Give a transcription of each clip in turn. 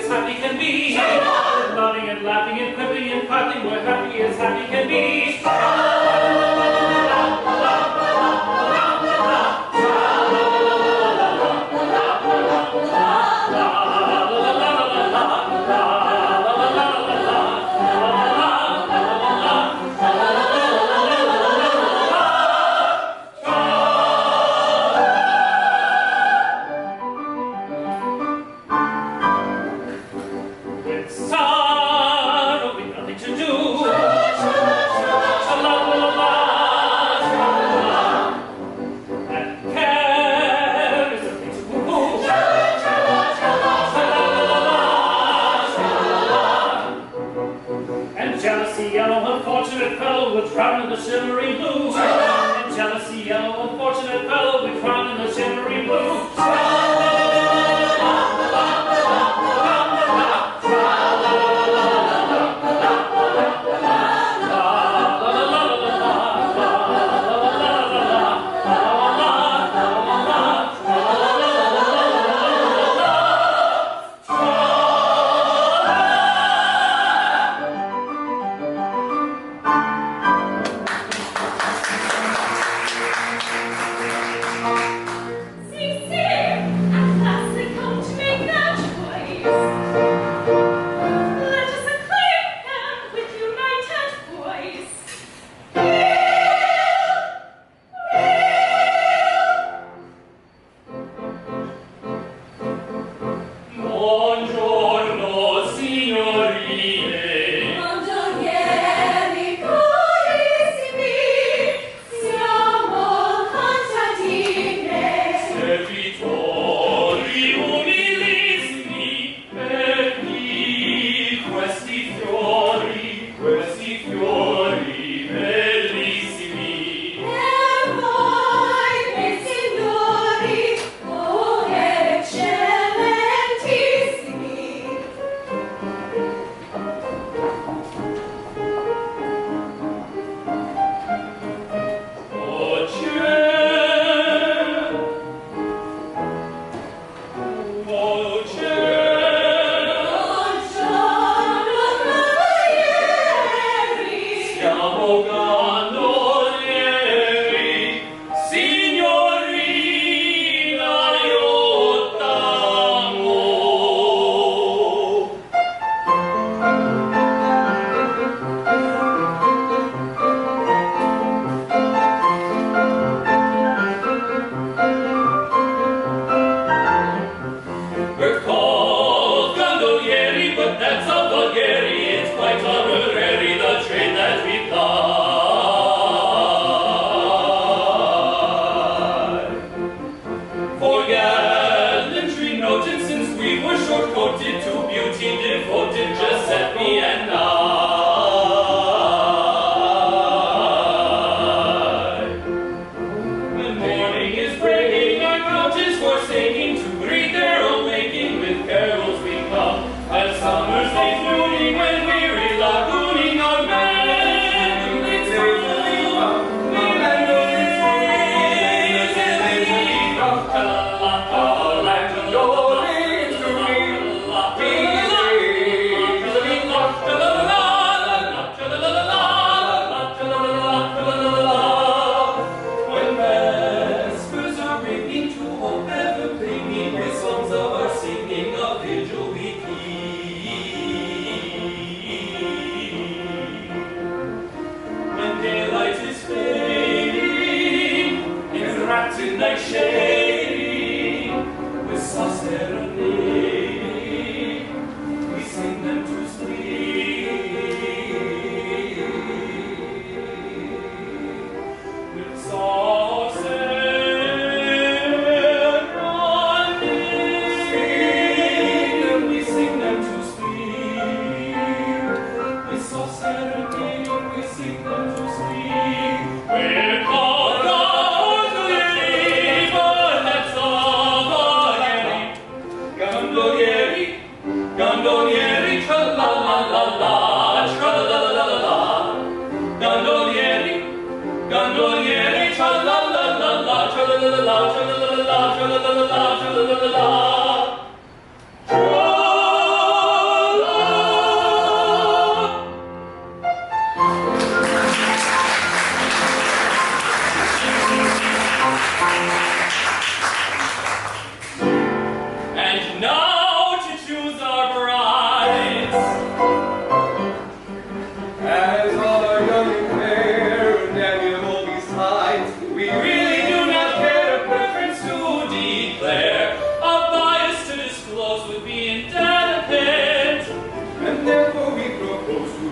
as happy can be. Loving and laughing and quipping and cuddling, we're happy as happy can be.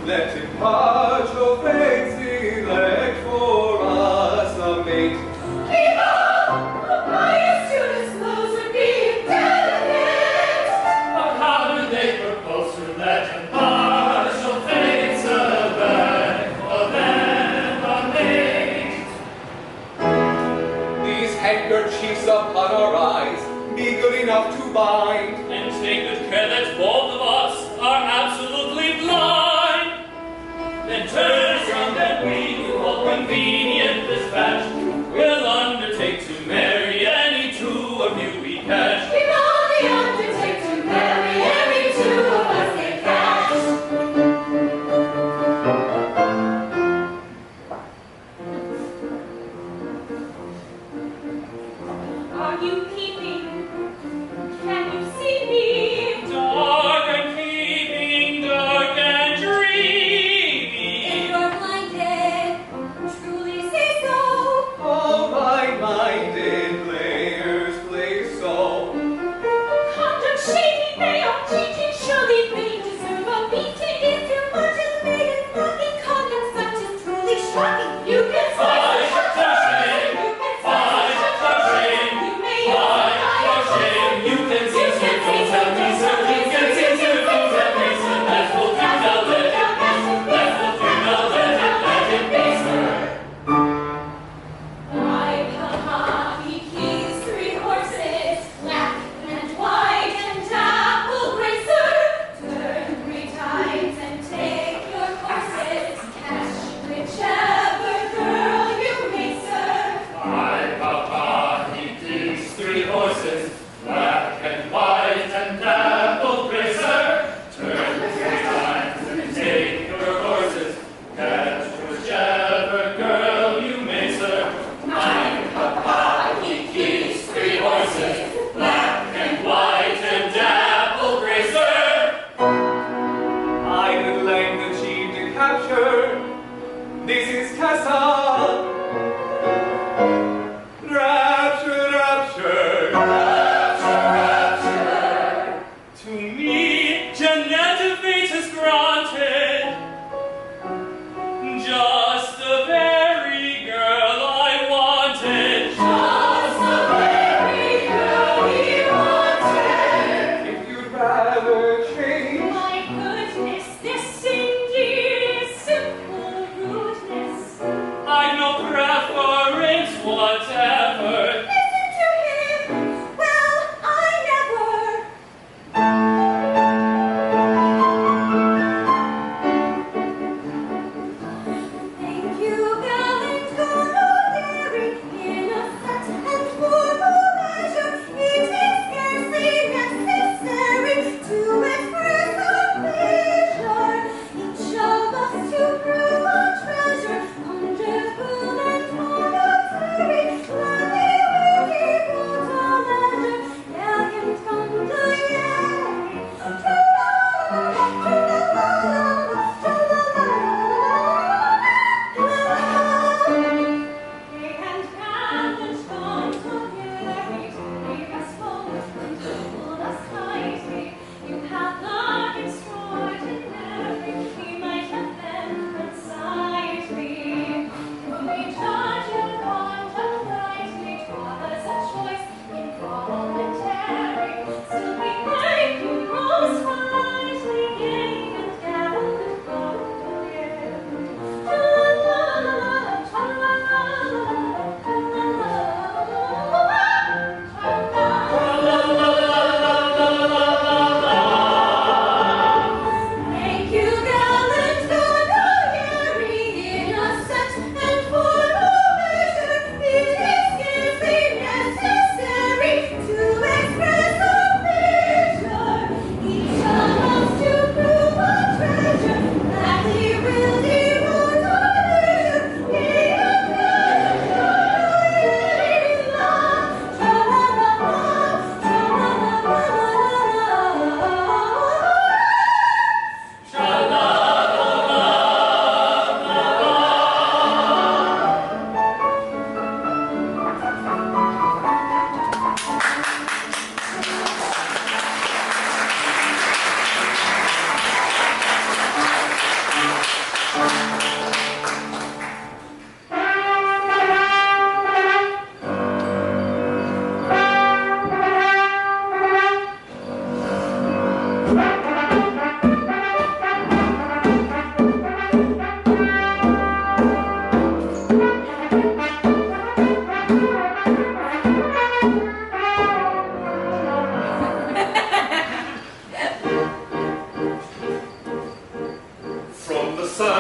Let him march, O fates, elect for us a mate. Keep up! My students, those would be delegates! But how do they propose to let him march, O fates, elect for them a mate? These handkerchiefs upon our eyes be good enough to bind. And take good care that both of us are absolutely blind. Then turn from that we, with all convenient dispatch, will undertake to marry any two of you we catch. We boldly undertake to marry any two of us they catch. Are you peeping? Can you see me? Dark and peeping, dark and dreamy. If you're blinded, truly say so. All right-minded,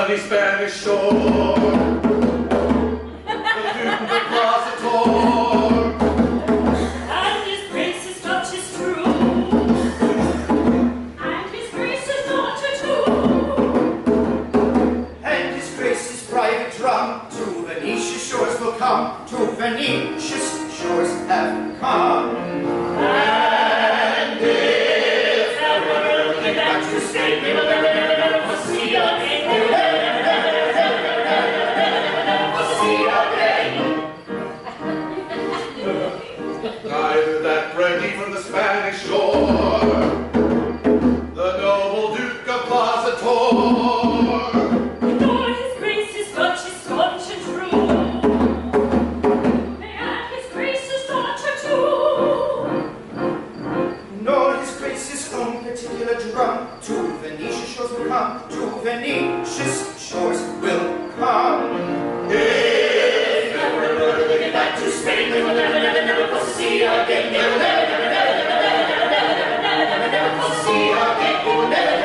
sunny Spanish shore, the Duke of Plazator. And his grace's Duchess true, and his grace's daughter too, And his grace's private drum to Venetia's shores will come, to Venetia's shores have come. and if ever looking back to Spain, we will never see again. We will never see again. Neither that brandy from the Spanish shore, the noble Duke of Plazator. Nor his grace's Duchess staunch and true, and his grace's daughter too. Nor his grace's own particular drum to Venetia's shores will come, to Venetia's shores will come. If ever looking back to Spain, we will never see again. We will never see again. We will never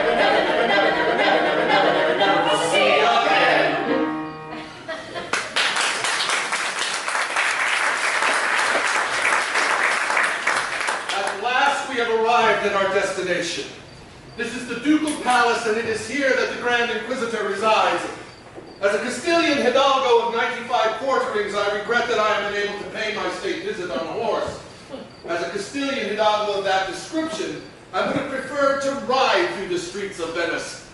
see again. At last we have arrived at our destination. This is the Ducal Palace, and it is here that the Grand Inquisitor resides. As a Castilian hidalgo of 95 quarterings, I regret that I am unable to pay my state visit on a horse. As a Castilian hidalgo of that description, I would have preferred to ride through the streets of Venice.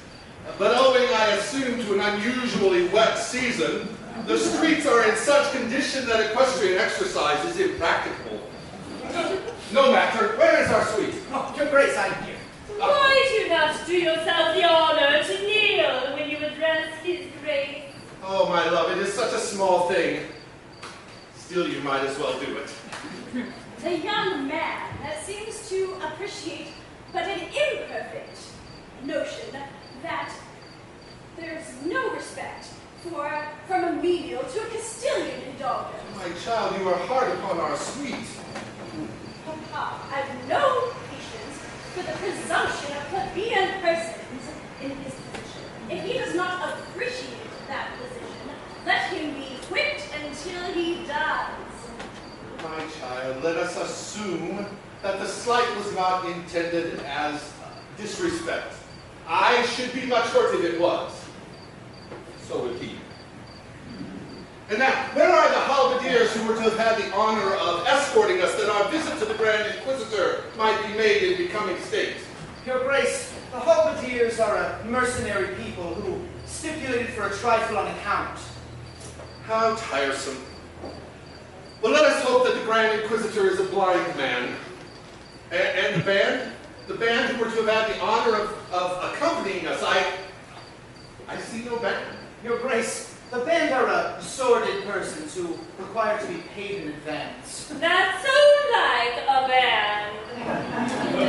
But owing, I assume, to an unusually wet season, the streets are in such condition that equestrian exercise is impracticable. No matter, where is our suite? Oh, your grace, I'm here. Why do you not do yourself the honor to kneel when you address his grace? Oh, my love, it is such a small thing. Still, you might as well do it. The young man seems to appreciate but an imperfect notion that there's no respect from a menial to a Castilian hidalgo. My child, you are hard upon our suite. Papa, I've no patience for the presumption of plebeian persons in his position. If he does not appreciate that position, let him be whipped until he dies. My child, let us assume that the slight was not intended as disrespect. I should be much hurt if it was. So would he. And now, where are the halberdiers who were to have had the honor of escorting us that our visit to the Grand Inquisitor might be made in becoming state? Your grace, the halberdiers are a mercenary people who stipulated for a trifle on account. How tiresome. Well, let us hope that the Grand Inquisitor is a blind man. And the band? The band who were to have had the honor of accompanying us, I see no band. Your grace, the band are sordid persons who require to be paid in advance. That's so like a band.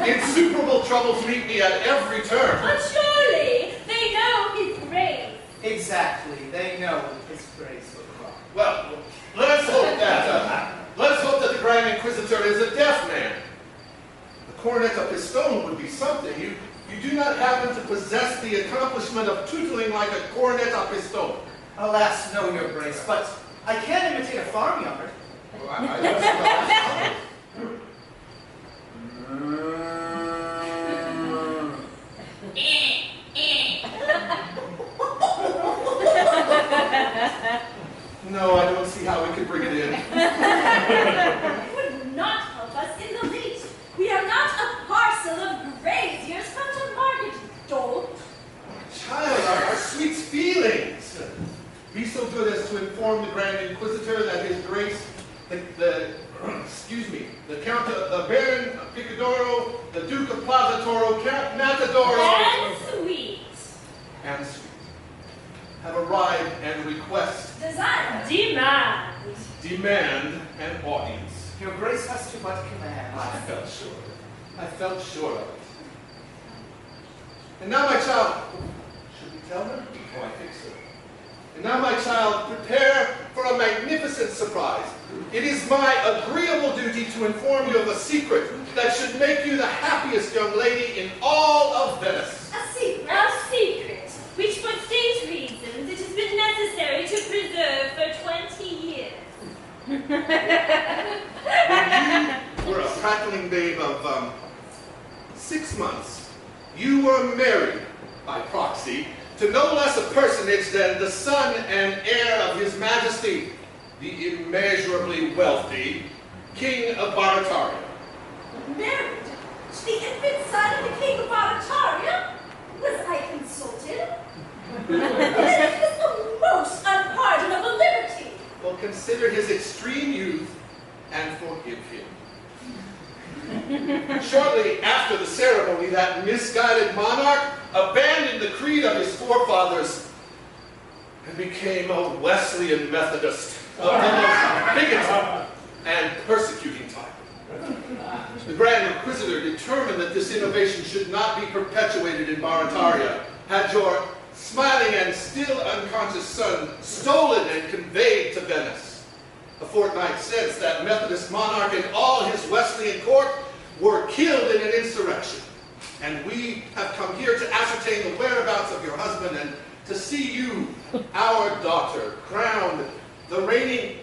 Insuperable troubles meet me at every turn. But surely they know his grace. Exactly, they know his grace will come. Well, let us hope that the Grand Inquisitor is a deaf man. The corneta pistone would be something. You do not happen to possess the accomplishment of tootling like a corneta pistone. Alas, no, your grace, but I can imitate a farmyard. Well, I just No, I don't see how we could bring it in. It would not help us in the least. We are not a parcel of graziers come to market, dolt. Child, our sweet's feelings. Be so good as to inform the Grand Inquisitor that His Grace, the Count, the Baron of Picadoro, the Duke of Plazatoro, Count Matadoro, And sweet. and sweet, have arrived and request, Desire. demand an audience. Your grace has too much command. I felt sure. I felt sure of it. And now, my child, should we tell her? Oh, I think so. And now, my child, prepare for a magnificent surprise. It is my agreeable duty to inform you of a secret that should make you the happiest young lady in all of Venice. A secret. A You were a prattling babe of 6 months. You were married, by proxy, to no less a personage than the son and heir of His Majesty, the immeasurably wealthy King of Barataria. Married to the infant son of the King of Barataria? Was I consulted? It was the most unpardonable liberty. Well, consider his extreme youth and forgive him. Shortly after the ceremony, that misguided monarch abandoned the creed of his forefathers and became a Wesleyan Methodist of the most bigoted and persecuting type. The Grand Inquisitor determined that this innovation should not be perpetuated in Barataria, had your smiling and still unconscious son stolen and conveyed to Venice. A fortnight since, that Methodist monarch and all his Wesleyan court were killed in an insurrection. And we have come here to ascertain the whereabouts of your husband and to see you, our daughter, crowned the reigning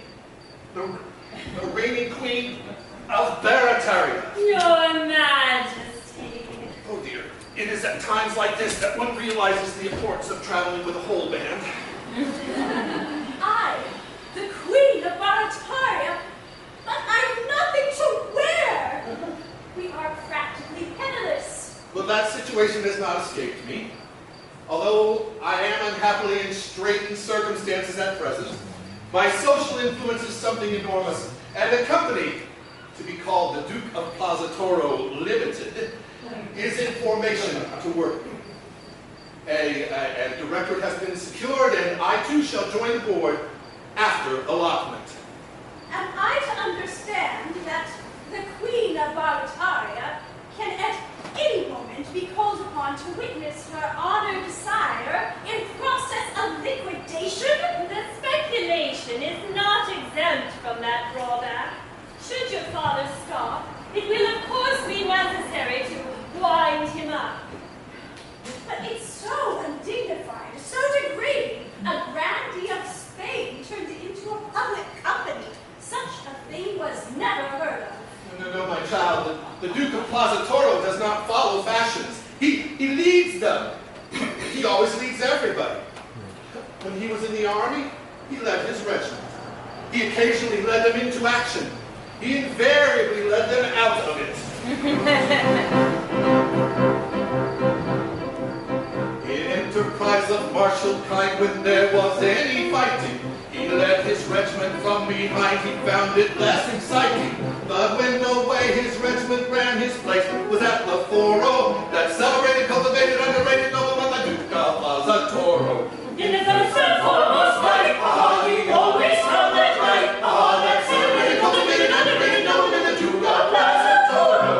queen of Barataria. Your Majesty. Oh dear, it is at times like this that one realizes the importance of traveling with a whole band. I, the Queen of Barataria, but I've nothing to wear. We are practically penniless. Well, that situation has not escaped me. Although I am unhappily in straitened circumstances at present, my social influence is something enormous, and the company, to be called the Duke of Plaza Toro Limited, is in formation to work. A directorate has been secured, and I too shall join the board after allotment. Am I to understand that the Queen of Barataria can at any moment be called upon to witness her honored sire in process of liquidation? The speculation is not exempt from that drawback. Should your father scoff, it will of course be necessary to wind him up. But it's so undignified, so degrading. A grandee of Spain turned into a public company. Such a thing was never heard of. No, my child, the Duke of Plaza Toro does not follow fashions. He leads them. He always leads everybody. When he was in the army, he led his regiment. He occasionally led them into action. He invariably led them out of it. In enterprise of martial kind, when there was any fighting, he led his regiment from behind. He found it less exciting. But when no way his regiment ran, his place was at the Foro, that celebrated, cultivated, underrated nobleman, the Duke of Plaza Toro. In the first and foremost fight, he always found that right. That celebrated, cultivated, underrated nobleman, the Duke of Plaza Toro.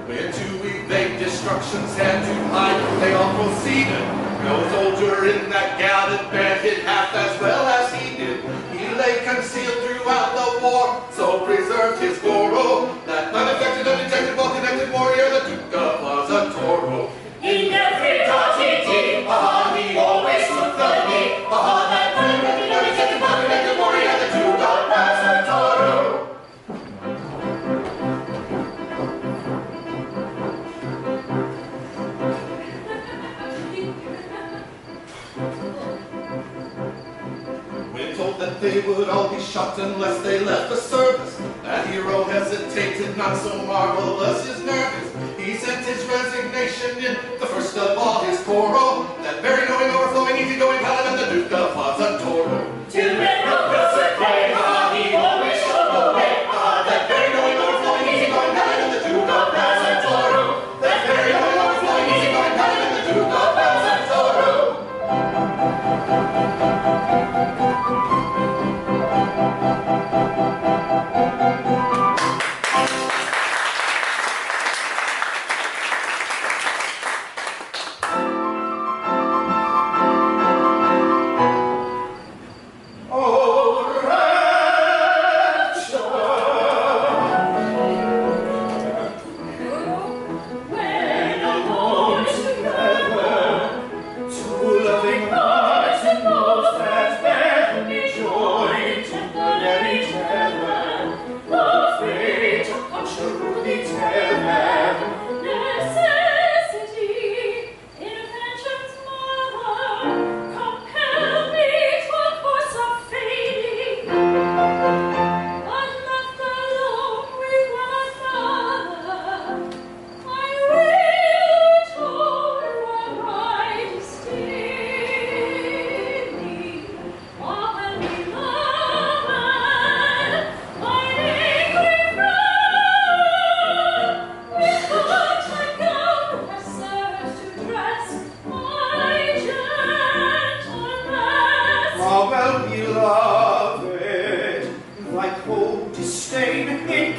Where to evade destruction's hand to hide, they all proceeded. No soldier in that gallant band hit half as well as he did. He lay concealed throughout the war, so preserved his Goro, that unaffected, undetected, well-connected warrior, the Duke of Plaza Toro. In every dotty team, he always took the lead. That unaffected, undetected, well-connected warrior, the Duke of Plaza Toro. That they would all be shot unless they left the service. That hero hesitated, not so marvelous his nervous. He sent his resignation in, the first of all his Coro, that very knowing, overflowing, easygoing paladin, the Duke of Plaza Toro. To red Professor Clay, he always showed the way. That very knowing, overflowing, easygoing paladin, the Duke of Plaza Toro. That very knowing, overflowing, easygoing paladin, the Duke of Plaza Toro.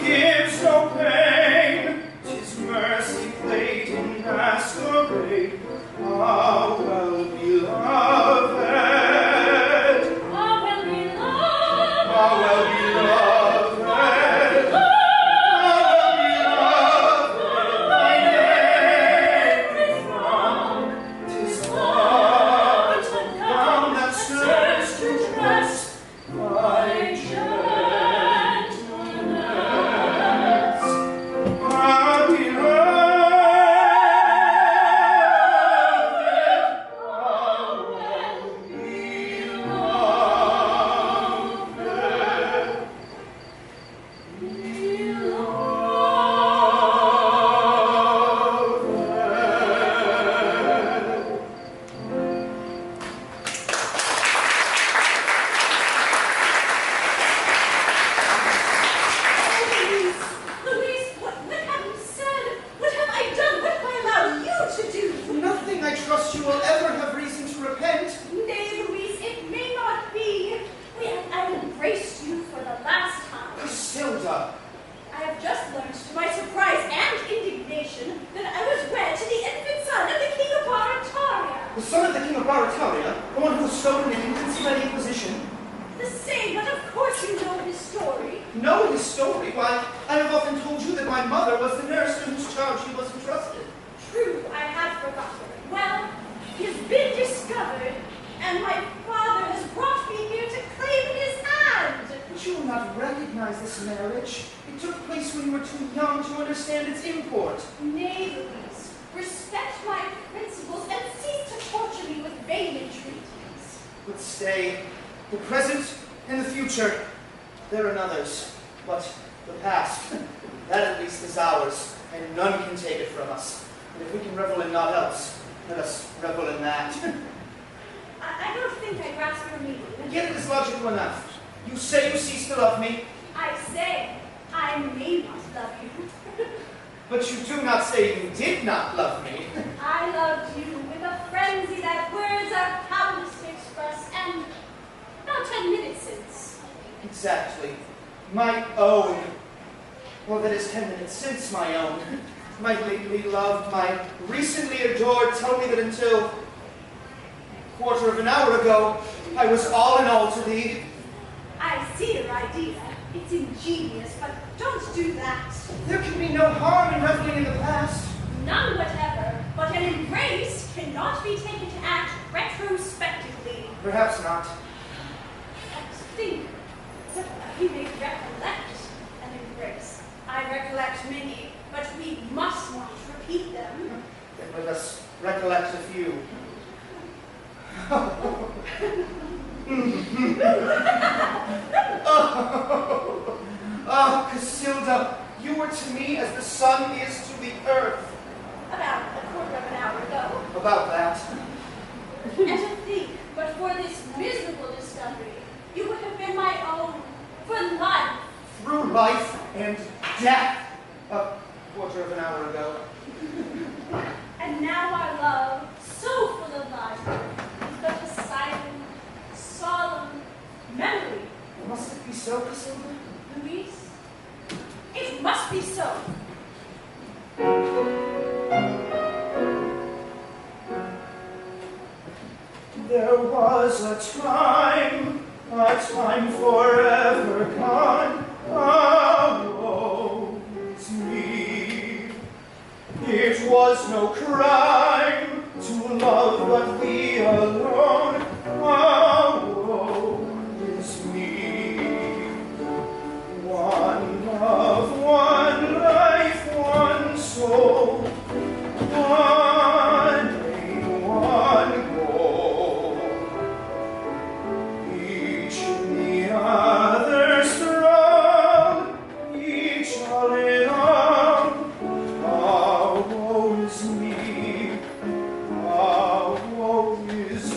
gives no pain, 'tis mercy played in masquerade. Ah, well beloved, Ah, well beloved, ah, well beloved, is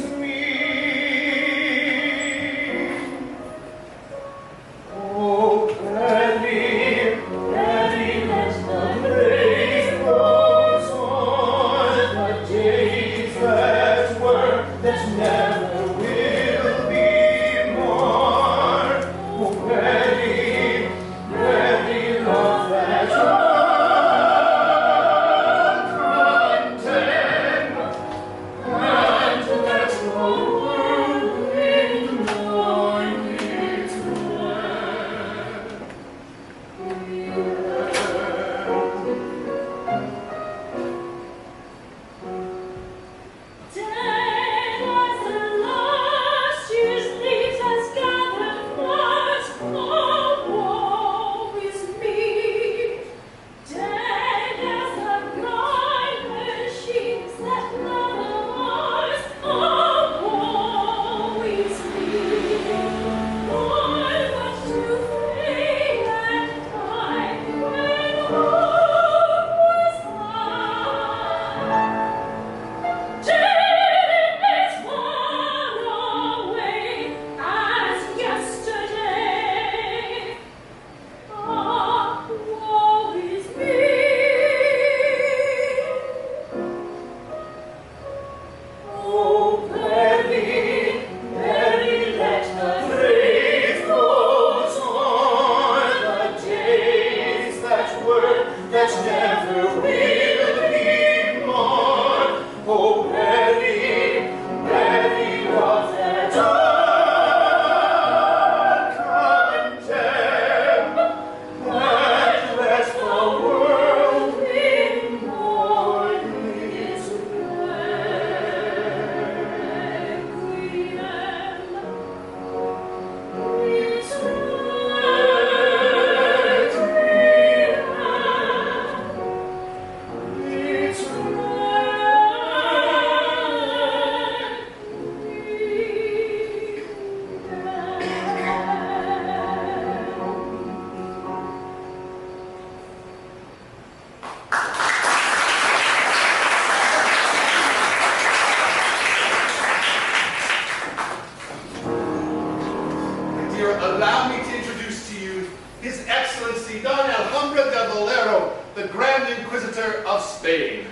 de Valero, the Grand Inquisitor of Spain.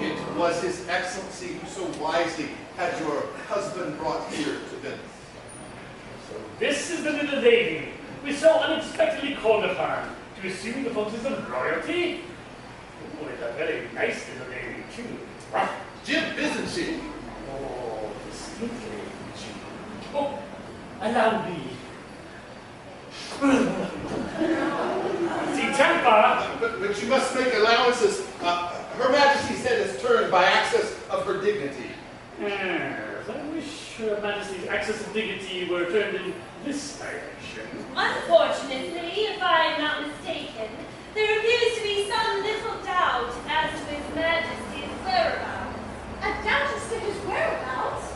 It was His Excellency who so wisely had your husband brought here to Venice. So this is the little lady we so unexpectedly called upon to assume the functions of royalty. Oh, it's a very nice little lady, too. Right. Jim, isn't she? Oh, distinctly, Jim. Oh, allow me. See, Temper. But you must make allowances. Her Majesty's head is turned by access of her dignity. Yes, I wish Her Majesty's access of dignity were turned in this direction. Unfortunately, if I am not mistaken, there appears to be some little doubt as to His Majesty's whereabouts. A doubt as to his whereabouts?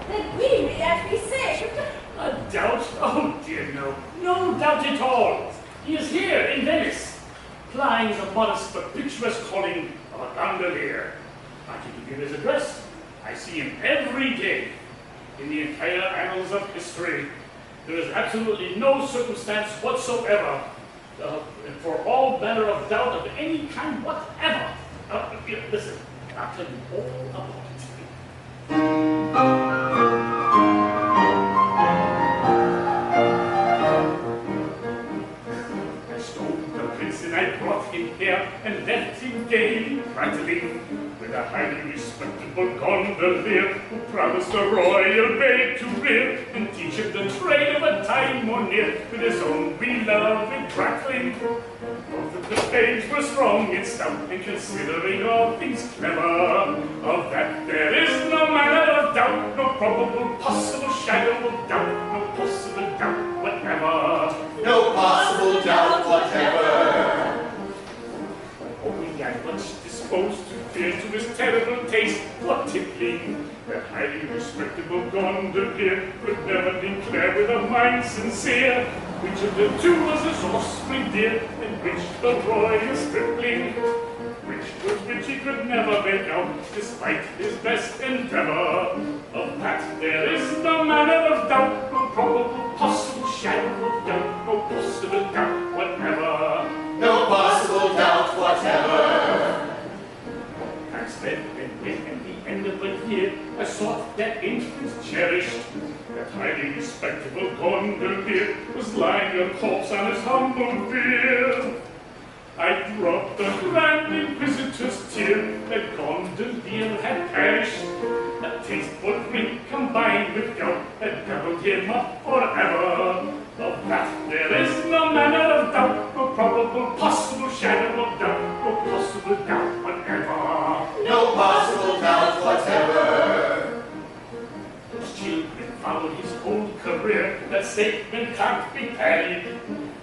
Then we may yet be saved. A doubt? Oh dear, no. No doubt at all. He is here in Venice, plying the modest but picturesque calling of a gondolier. I can give you his address. I see him every day. In the entire annals of history, there is absolutely no circumstance whatsoever for all manner of doubt of any kind whatever. Listen, I'll tell you all about it. I stole the prince and I brought him here and left him gaily prattling with a highly respectable gondolier who promised a royal babe to rear and teach him the trade of a time more near with his own beloved prattling. Both of the babes were strong and stout, and considering all things clever, of that there is no manner of doubt, no probable possible shadow of doubt, no possible doubt whatever. No possible doubt whatever. Only I'm much disposed to fear to his terrible taste for tippling. The highly respectable gondolier could never declare with a mind sincere which of the two was his offspring dear, and which the royal stripling. Which he could never make out, despite his best endeavor. Of that there is no manner of doubt, no probable possible shadow of doubt, no possible doubt whatever. No possible doubt whatever. As then and when at the end of the year I sought that infant cherished, that highly respectable gondolier was lying a corpse on his humble bier. I dropped the Grand Inquisitor's tear, that gondolier had perished. A tasteful drink combined with gout had doubled him up forever. Of that there is no manner of doubt, no probable possible shadow of doubt, no possible doubt whatever. No possible doubt whatever. His children followed his old career, that statement can't be parried.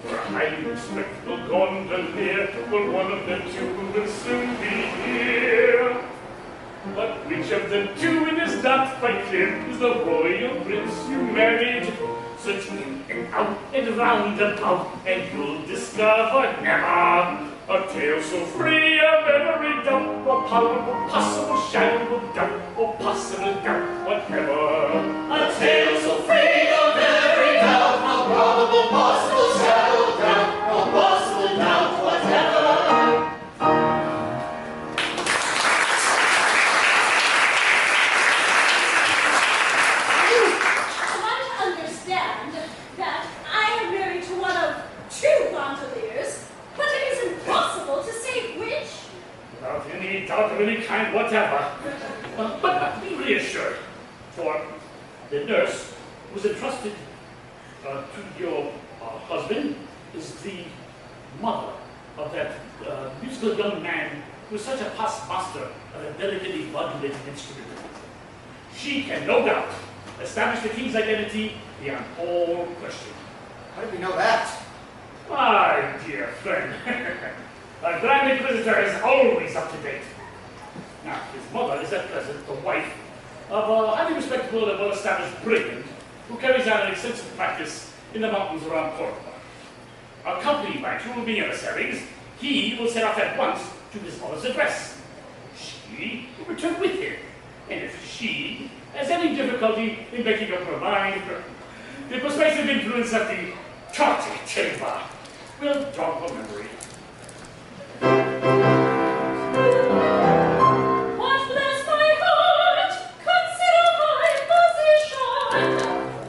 For a highly respectable gondolier, well, one of the two will soon be here. But which of the two it is not quite clear is the royal prince you married. Search in and out and round about, and you'll discover never a tale so free of every doubt, or possible shadow of doubt, or possible doubt whatever. A tale so free of every doubt, no probable possible shadow of doubt, no possible doubt whatever. Any doubt of any kind whatever. But be reassured, for the nurse who was entrusted to your husband is the mother of that musical young man who is such a past master of a delicately modulated instrument. She can, no doubt, establish the king's identity beyond all question. How do we know that? My dear friend, the Grand Inquisitor is always up to date. Now, his mother is at present the wife of a highly respectable and well-established brigand who carries out an extensive practice in the mountains around Cordoba. Accompanied by two of the emissaries, he will set off at once to his mother's address. She will return with him, and if she has any difficulty in making up her mind, the persuasive influence of the tarty chamber will jog her memory. What bless my heart? Consider my position.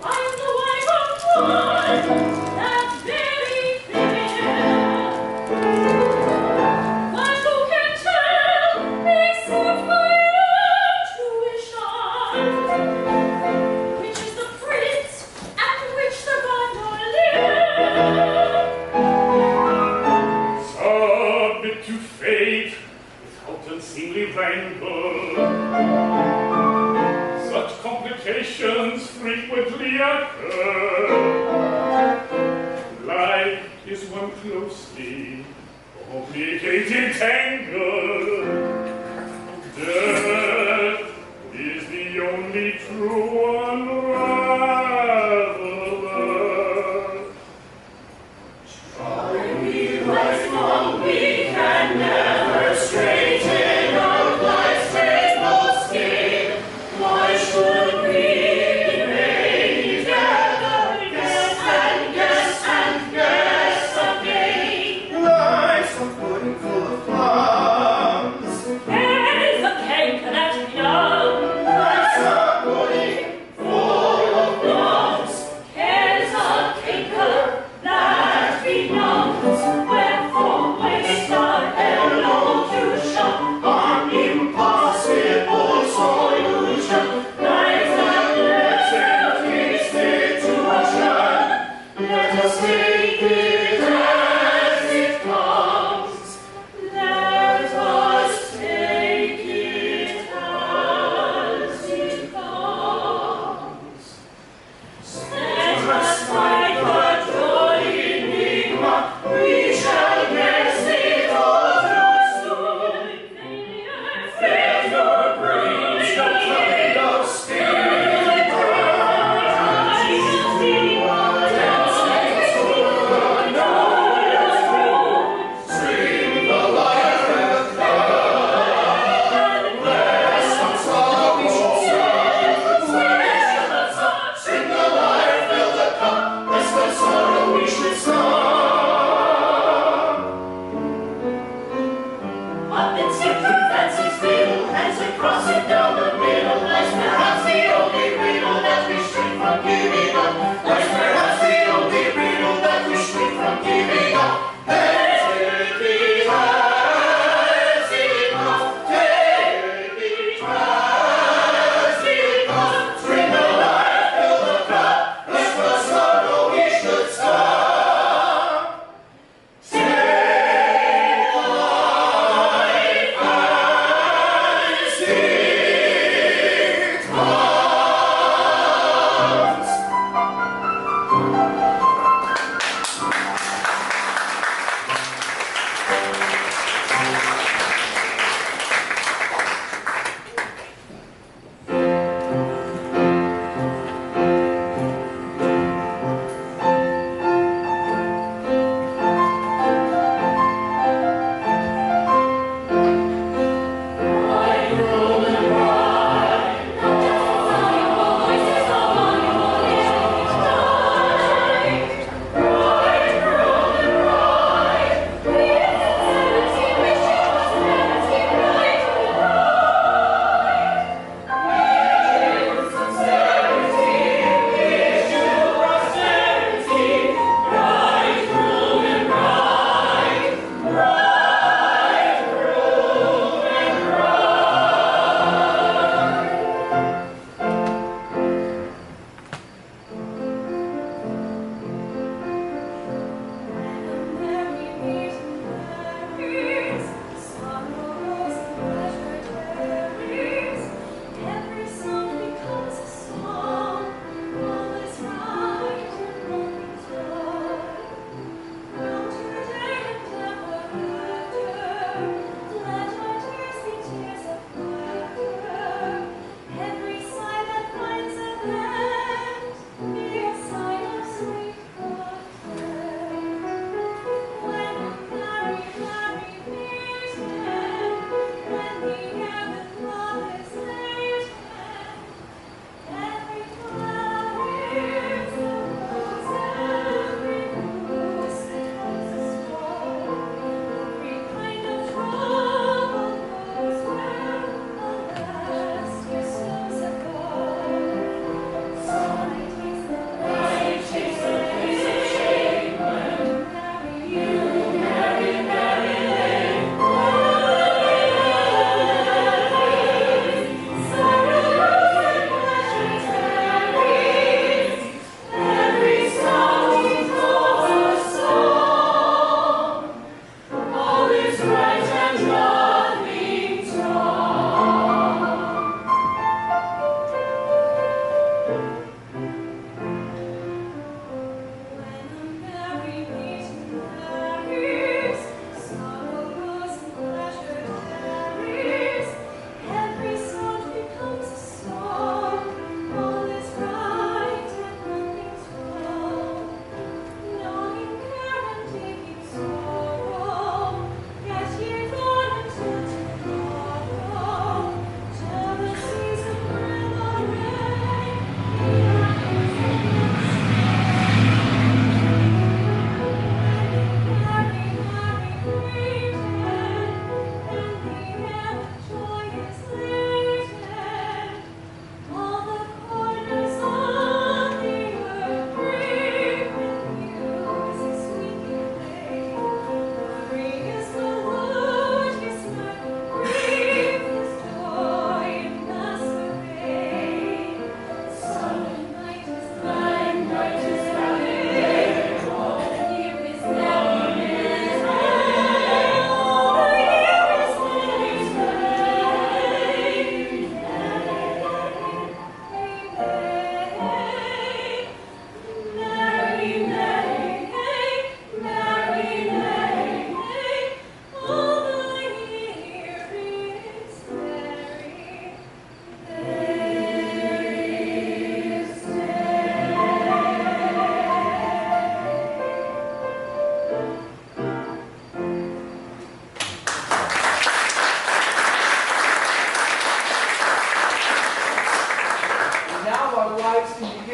I am the wife of one that's very fair. But who can tell, except my intuition, which is the prince and which the Gondoliers? Submit to fate without unseemly wrangle. Such complications frequently occur. Life is one closely complicated tangle. Death is the only true unraveler. We can never straighten out life's faithful skein. Why should we remain together, guess and guess and guess again? Life's a pudding full of flies.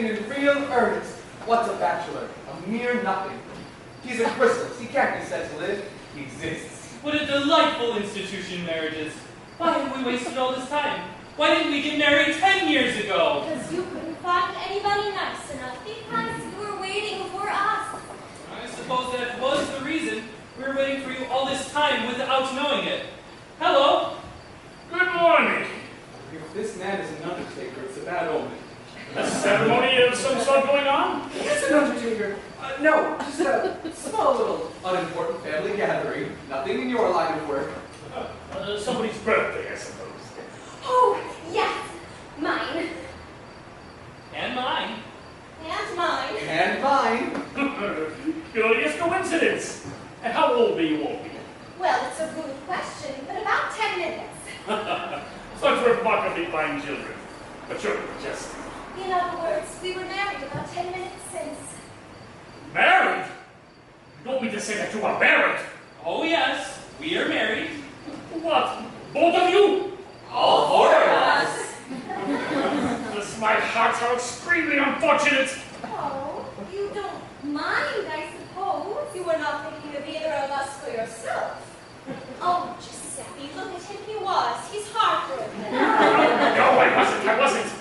And in real earnest, what's a bachelor? A mere nothing. He's a chrysalis. He can't be said to live. He exists. What a delightful institution marriage is. Why have we wasted all this time? Why didn't we get married 10 years ago? Because you couldn't find anybody nice enough. Because you were waiting for us. I suppose that was the reason we were waiting for you all this time without knowing it. Hello? Good morning. If this man is an undertaker, it's a bad omen. A ceremony of some sort going on? Yes, an undertaker. No, just a small little unimportant family gathering. Nothing in your line of work. Somebody's birthday, I suppose. Oh, yes. Mine. And mine. And mine. And mine. Curious coincidence. And how old may you all be? Well, it's a good question, but about 10 minutes. Such remarkably fine children. But you're just In other words, we were married about 10 minutes since. married. You don't mean to say that you are married? Oh yes, we are married. What? Both of you? All four of us. This my heart how extremely unfortunate. Oh, you don't mind, I suppose. You were not thinking of either of us for yourself. Oh, Giuseppe, look at him. He was. He's heartbroken. No, I wasn't.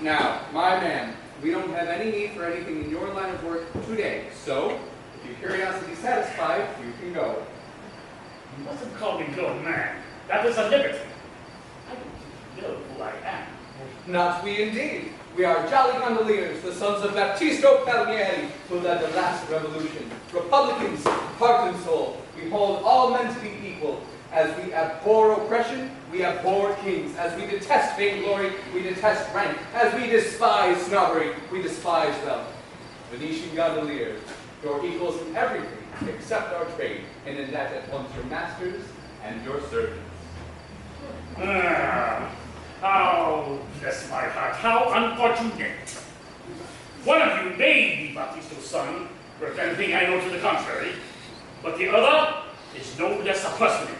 Now, my man, we don't have any need for anything in your line of work today. So, if your curiosity is satisfied, you can go. You mustn't call me your man. That is a liberty. I don't know who I am. Not we indeed. We are jolly Gondoliers, the sons of Baptisto Palmieri, who led the last revolution. Republicans, heart and soul. We hold all men to be equal. As we abhor oppression, we abhor kings. As we detest vainglory, we detest rank. As we despise snobbery, we despise wealth. Venetian Gondoliers, your equals in everything except our trade, and in that at once your masters and your servants. How, bless my heart, how unfortunate. One of you may be Baptisto's son, for if anything I know to the contrary, but the other is no less a personage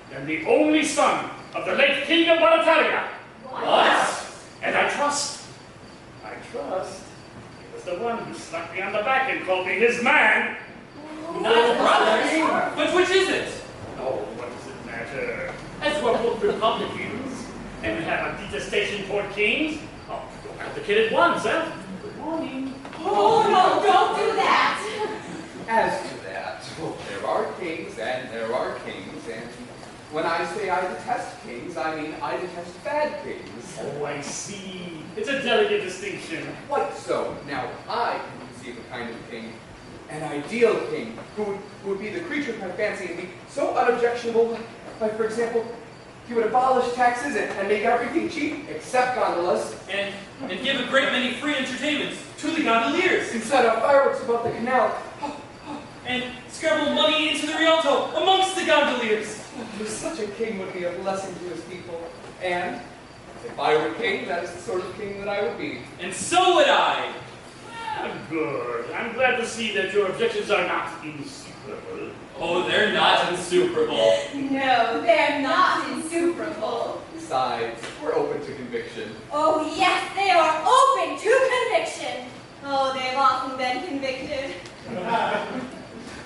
than the only son of the late King of Barataria. What? And I trust it was the one who slapped me on the back and called me his man. Not brothers. But which is it? Oh, what does it matter? As we're both Republicans, and we have a detestation toward kings, oh, don't have the kid at once, huh? Good morning. Oh, no, don't do that. As to that, there are kings and there are kings, and when I say I detest kings, I mean I detest bad kings. Oh, I see. It's a delicate distinction. Quite so. Now, I can conceive a kind of king, an ideal king, who would be the creature of my fancy and be so unobjectionable, like, for example, he would abolish taxes and make everything cheap except gondolas. And give a great many free entertainments to the gondoliers. And set up fireworks above the canal. And scramble money into the Rialto amongst the gondoliers. Such a king would be a blessing to his people. And if I were king, that is the sort of king that I would be. And so would I. Good. I'm glad to see that your objections are not insuperable. Oh, they're not insuperable. No, they're not insuperable. Besides, we're open to conviction. Oh, yes, they are open to conviction. Oh, they've often been convicted.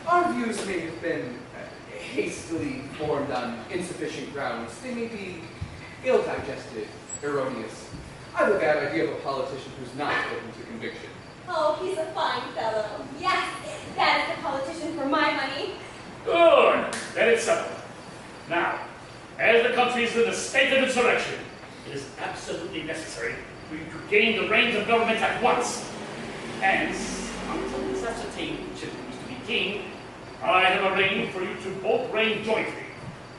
Our views may have been hastily formed on insufficient grounds. They may be ill-digested, erroneous. I have a bad idea of a politician who's not open to conviction. Oh, he's a fine fellow. Yes, that is the politician for my money. Good. Then it's settled. Now, as the country is in a state of insurrection, it is absolutely necessary for you to gain the reins of government at once. And until it's ascertained which of you is to be king, I have arranged for you to both reign jointly,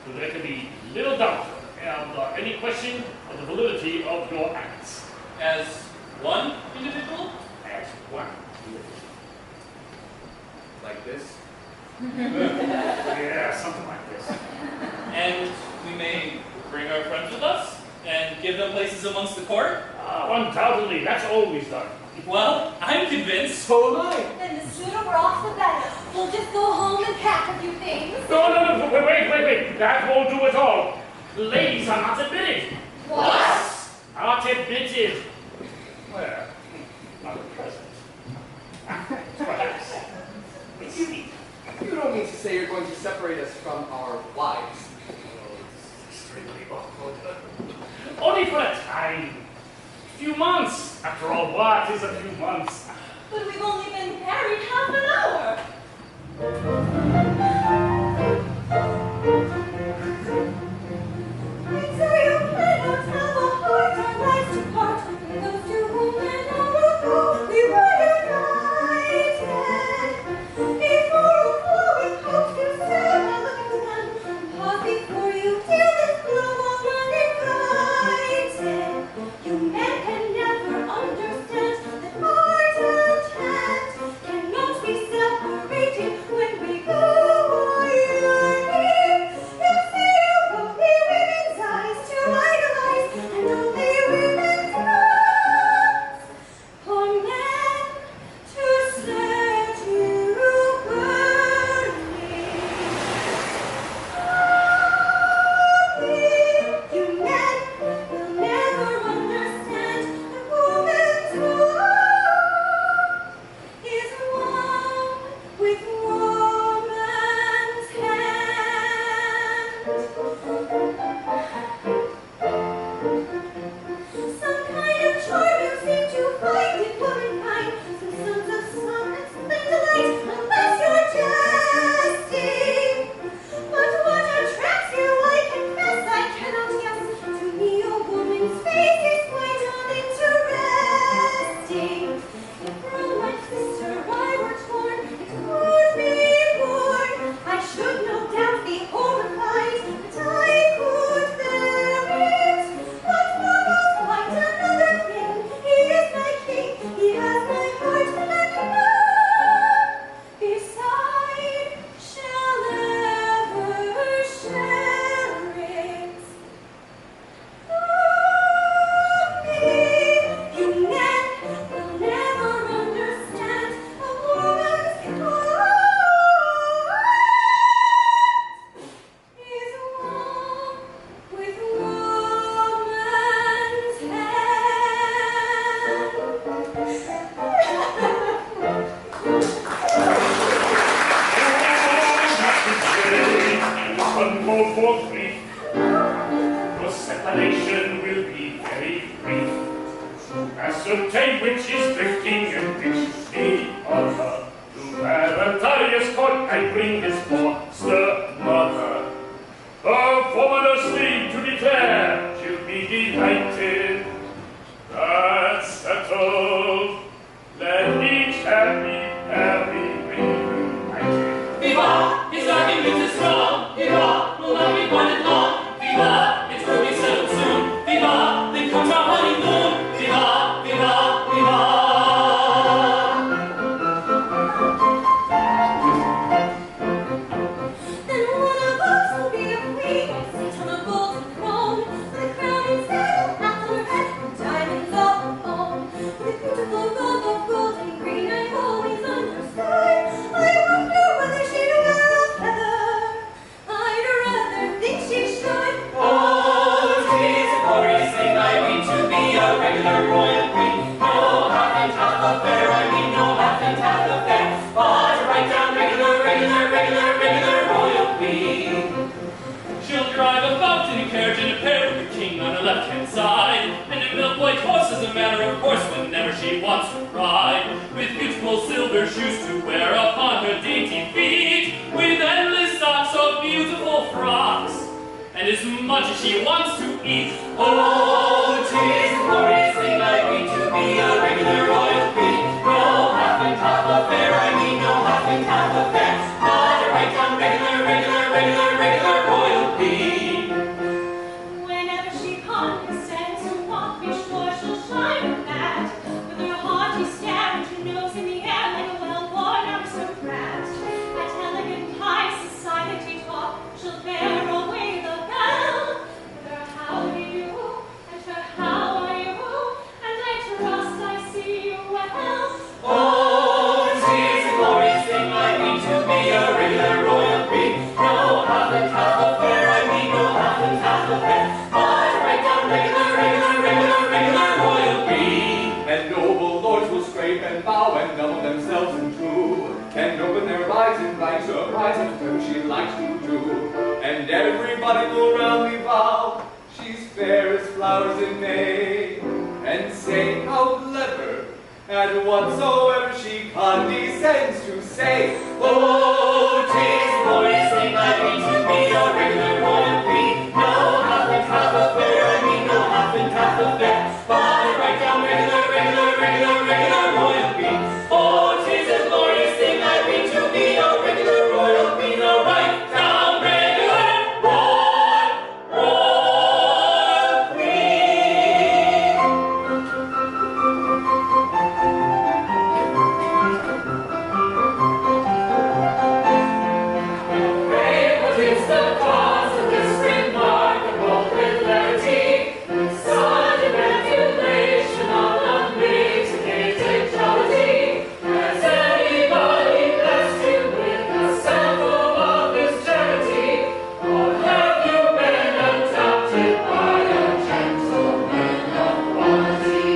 so there can be little doubt of any question of the validity of your acts. As one individual? As one individual. Like this? Yeah, something like this. And we may bring our friends with us and give them places amongst the court? Undoubtedly, that's always done. Well, I'm convinced. So am I. Then the sooner we're off, the better. We'll just go home and pack a few things. No, wait. That won't do at all. Ladies are not admitted. What? Not admitted. Well, not at going to separate us from our wives. Extremely awkward. Only for a time. A few months. After all, what is a few months? But we've only been married half an hour. And so you cannot have a heart or life to part with those to whom an hour ago we were united. Before a flowing hope you said, I look to them, pause before you feel this bloom of running brighted. You men can never understand that heart and hand cannot be separated when we go yearning. You say you love me, women's eyes to idolize, and only women's mouths for men to set you burning. You men will never understand that woman's love is one with woman's hand. Some kind of charm you seem to find in womankind, some sons of sun and splendid light, unless you're jesting. But what attracts you, I confess I cannot guess. To me, a woman's face is quite uninteresting. If from my sister I were torn, it could be borne. I should no doubt be horrified, but I could bear it. But for most quite another thing. He is my king, he has my heart, and none beside shall ever share it. You men will never understand a woman's heart is one with woman's One more for grief. Your separation will be very brief. To ascertain which is drifting and which is the other. To Valentinius court I bring his foster mother. Her formalously to declare she'll be delighted. That's settled. Let each happy reunited. Viva! His argument is strong. Viva! Will not be wanted long. Viva! It will be settled soon. Viva! Then comes our honeymoon. Viva! Viva! Viva! Then one of us will be a queen, sit on a golden throne, with a crown instead of hats on her head, and diamonds all upon. With a beautiful robe of golden green, I've always understood. I wonder whether she'd wear a feather. I'd rather think she should. Oh, 'tis a glorious thing I mean to be a regular royal queen. No half and half affair, I mean no half and half affair. But right down regular royal queen. She'll drive about in a carriage and a pair with the king on her left-hand side, and a milk white horse as a matter of course whenever she wants to ride, with beautiful silver shoes to wear upon her dainty feet, with endless stocks of beautiful frocks, and as much as she wants to eat. Oh, 'tis a glorious thing I mean to be a regular royal queen. No half and half affair, I mean no half and half affair, but a right down regular royal queen. Whenever she condescends to walk, be sure she'll shine with that. With her haughty stare and her nose in the air like a well-born aristocrat. At elegant high society talk, she'll bear away the bell. With her how do you, and her how are you, and I trust I see you well. Oh, 'tis a glorious thing I mean to be a regular royal queen. No half and half affair, I mean no half and half affair, but a right down regular royal queen. And noble lords will scrape bow and double themselves in two, and open their eyes and rise her prize, and whom she like to do. And everybody will roundly bow. She's fair as flowers in May. And say how clever, and whatsoever she condescends to say. Oh, 'tis glorious thing I mean to be a regular royal queen. No half and half affair, I mean no half and half affair. But right down regular royal queen. Oh, 'tis a glorious thing I mean to be a regular royal queen. A right down regular royal queen. Pray, what is the cause of this remarkable hilarity? Sudden emulation of unmitigated jollity. Has anybody blessed you with a sample of this charity? Or have you been adopted by a gentleman of quality?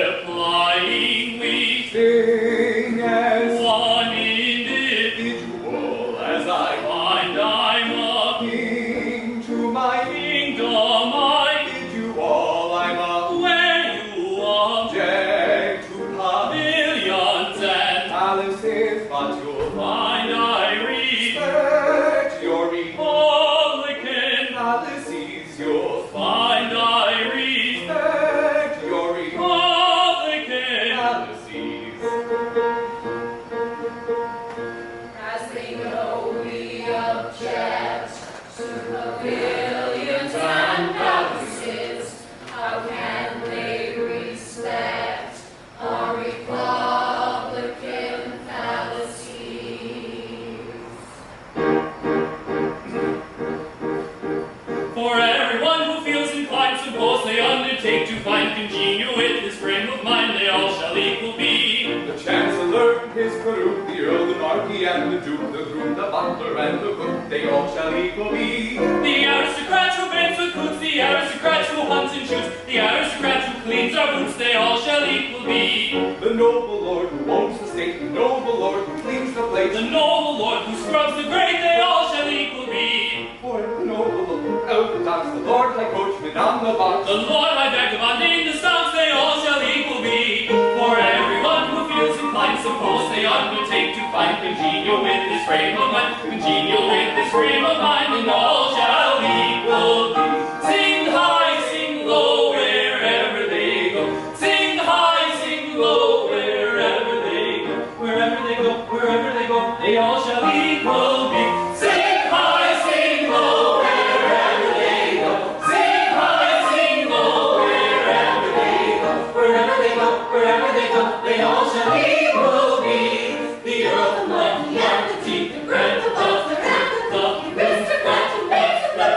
Replying we Sing as one individual, as I find I'm a king to my kingdom, I bid you all I'm a where you object to millions and palaces, but you'll find I read respect your Republican, palaces, you'll find I read respect your Republican. palaces. As they know we object to pavilions and palaces, how can they respect our Republican fallacies? For everyone who feels inclined, suppose they undertake to find congenial with this frame of mind, they all shall equal be. The Chancellor, his Peru, the Earl, the Marquis, and the Duke, the groom, the butler, and the cook, they all shall equal be. The aristocrat who bends with coots, the aristocrat who hunts and shoots, the aristocrat who cleans our boots, they all shall equal be. The noble lord who owns the state, the noble lord who cleans the plate, The noble lord who scrubs the grate, they all shall equal be. for the noble lord who outdoes the lord like coachman on the box. The lord by vagabonding the stocks, they all shall equal be. For everyone who feels inclined, suppose they undertake to find congenial with this frame of mind, congenial with this frame of mind, and all shall equal be. Sing high, sing low, wherever they go. Sing high, sing low, wherever they go. Wherever they go, wherever they go, they all shall equal be. Sing high, sing low, wherever they go. Sing high, sing low, wherever they go. Wherever they go, wherever they go, they all shall equal be. The Earl, the Marquis, and the Duke, the Grand, the Butler, and the Thug, the aristocrat who makes the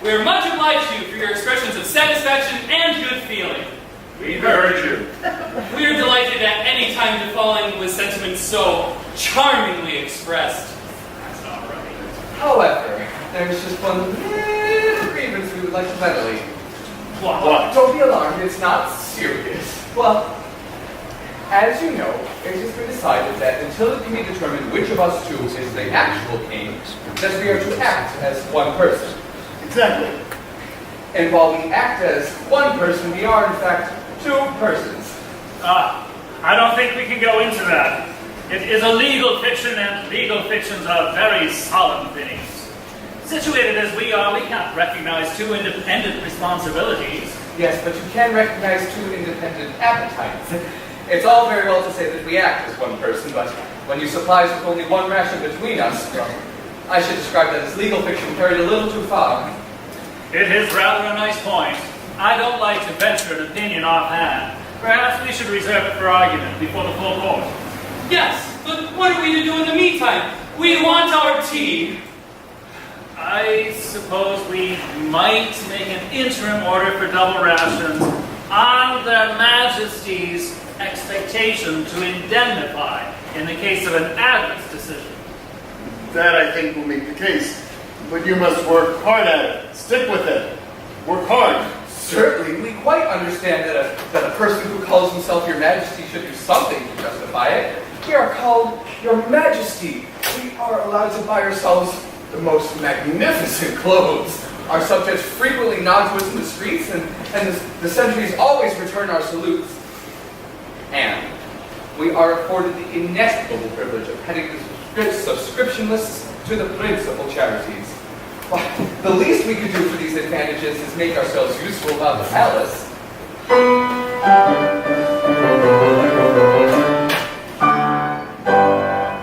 We are much obliged to you for your expressions of satisfaction and good feeling. We heard you. We are delighted at any time to fall in with sentiments so charmingly expressed. That's all right. However, there's just one little grievance we would like to ventilate. What? Don't be alarmed, it's not serious. Well, as you know, it has been decided that until it can be determined which of us two is the actual king, that we are to act as one person. Exactly. And while we act as one person, we are in fact two persons. I don't think we can go into that. It is a legal fiction, and legal fictions are very solemn things. Situated as we are, we can't recognize two independent responsibilities. Yes, but you can recognize two independent appetites. It's all very well to say that we act as one person, but when you supply us with only one ration between us, well, I should describe that as legal fiction carried a little too far. It is rather a nice point. I don't like to venture an opinion offhand. Perhaps we should reserve it for argument before the full court. Yes, but what are we to do in the meantime? We want our tea. I suppose we might make an interim order for double rations on their Majesty's expectation to indemnify in the case of an adverse decision. That, I think, will make the case. But you must work hard at it. Stick with it. Work hard. Certainly, we quite understand that a person who calls himself Your Majesty should do something to justify it. We are called Your Majesty. We are allowed to buy ourselves the most magnificent clothes. Our subjects frequently nod to us in the streets, and the sentries always return our salutes. And we are afforded the inestimable privilege of heading the subscription lists to the principal charities. Why, the least we could do for these advantages is make ourselves useful about the palace.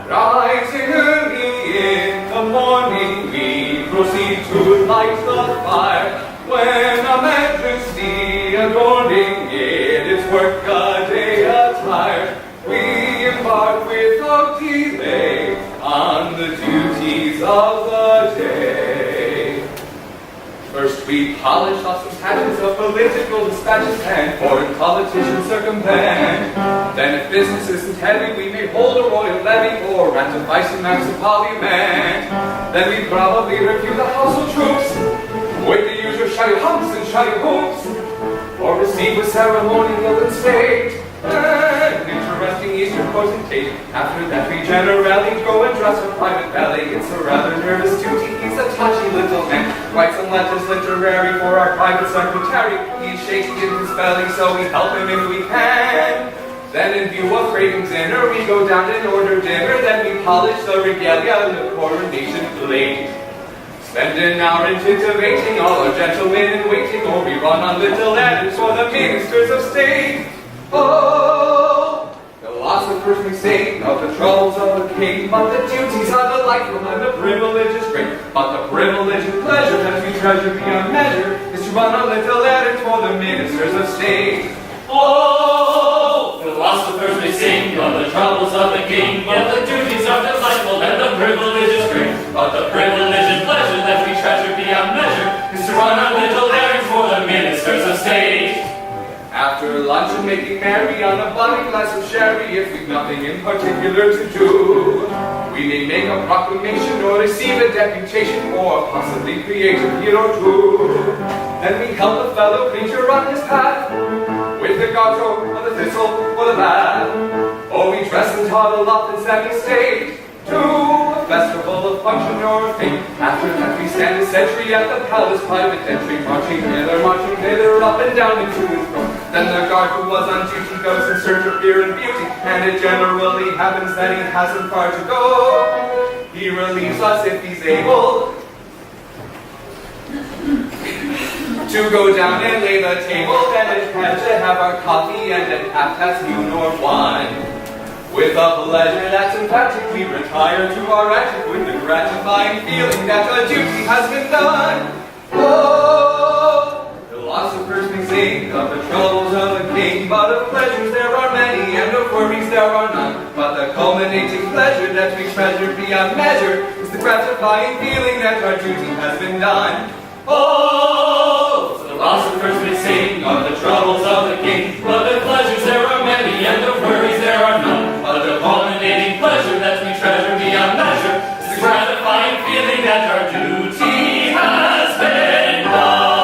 Rising early in the morning, we proceed to light the fire. When our Majesty adorning in its work-a-day attire, we embark without delay on the duties of the day. First we polish ostentations of political dispatches and foreign politicians circumvent. Then if business isn't heavy, we may hold a royal levy or ratify some acts of parliament. Then we probably review the household troops with the usual shoddy humps and shoddy hoops, or receive with ceremonial and state an interesting Eastern potentate. After that we generally go and dress for private ballet. It's a rather nervous duty, he's a touchy little man. Write some letters literary for our private secretary. He's shaky in his belly, so we help him if we can. Then in view of craving dinner, we go down and order dinner. Then we polish the regalia and the coronation plate. Spend an hour in titivating all our gentlemen in waiting, or we run on little letters for the ministers of state. Oh, the philosophers may say of the troubles of the king, but the duties are delightful and the privilege is great. But the privilege and pleasure that we treasure beyond measure is to run on little letters for the ministers of state. Oh, philosophers may sing of the troubles of the king, but the duties are delightful and the privilege is great. But the privilege and pleasure that we treasure beyond measure is to run our little errands for the ministers of state. After lunch and making merry on a bonny glass of sherry, if we've nothing in particular to do, we may make a proclamation or receive a deputation or possibly create a peer or two. Then we help a fellow creature on his path with the gauntle or the thistle or the bat, or we dress and toddle up in semi-state to a festival of function or a fete. After that we stand a sentry at the palace private entry, marching hither, up and down into his room. Then the guard who was on duty goes in search of beer and beauty, and it generally happens that he hasn't far to go. He relieves us if he's able to go down and lay the table. Then it had to have our coffee and at half past noon or wine. With a pleasure that's emphatic, we retire to our attic with the gratifying feeling that a duty has been done. Oh, philosophers may sing of the troubles of the king, but of pleasures there are many and of worries there are none. But the culminating pleasure that we treasure beyond measure is the gratifying feeling that our duty has been done. Oh, philosophers may sing of the troubles of the king, but the pleasures there are many and the worries there are none. But the culminating pleasure that we treasure beyond measure is the gratifying feeling that our duty has been done.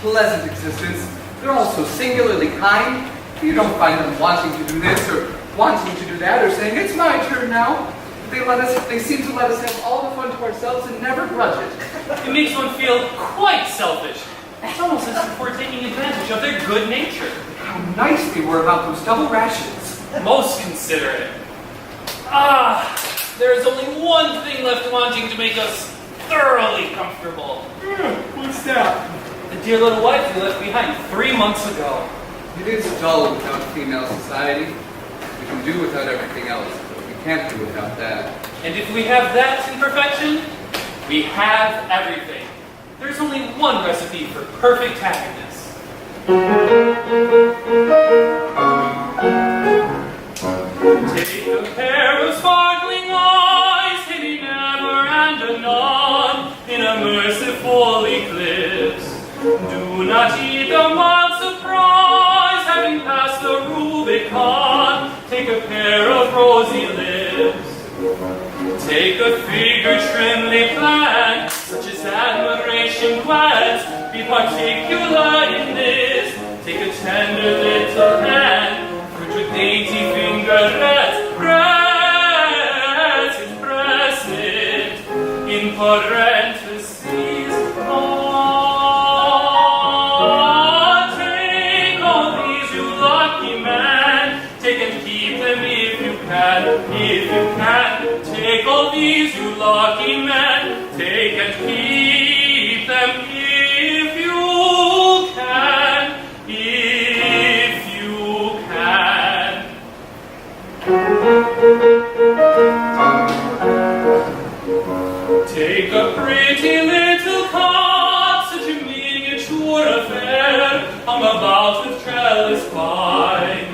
Pleasant existence. They're all so singularly kind. You don't find them wanting to do this or wanting to do that or saying, it's my turn now. They seem to let us have all the fun to ourselves and never grudge it. It makes one feel quite selfish. It's almost as if we're taking advantage of their good nature. How nice they were about those double rations. Most considerate. There's only one thing left wanting to make us thoroughly comfortable. What's that? The dear little wife we left behind 3 months ago. It is dull without female society. We can do without everything else, but we can't do without that. And if we have that in perfection, we have everything. There's only one recipe for perfect happiness. Take a pair of sparkling eyes, hitting ever and anon in a merciful eclipse. Do not heed the mild surprise, having passed the Rubicon. Take a pair of rosy lips. Take a figure trimly planned, such as admiration glance. Be particular in this. Take a tender little hand, fruit with dainty fingerets. Press it in parentheses. Take all these, you lucky man. Take and keep them if you can. If you can, take all these, you lucky man. Take and keep them if you can. If you can. Take a pretty little cot, such a miniature affair, hung about with trellis fine.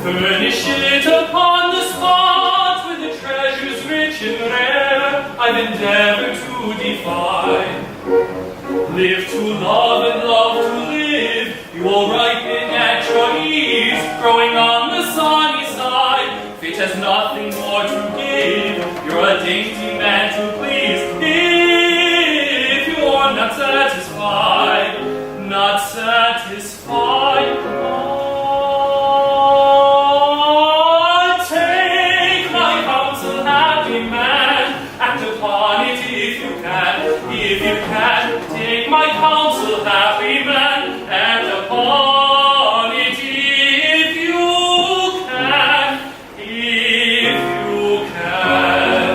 Furnish it upon the spot with the treasures rich and rare I've endeavored to define. Live to love and love to live, you will ripen at your ease, growing on the sunny side. Fate has nothing more to give, you're a dainty man to please. If you're not satisfied, not satisfied, take my counsel, happy man, act upon it if you can. If you can, take my counsel, happy man, act upon it if you can. If you can.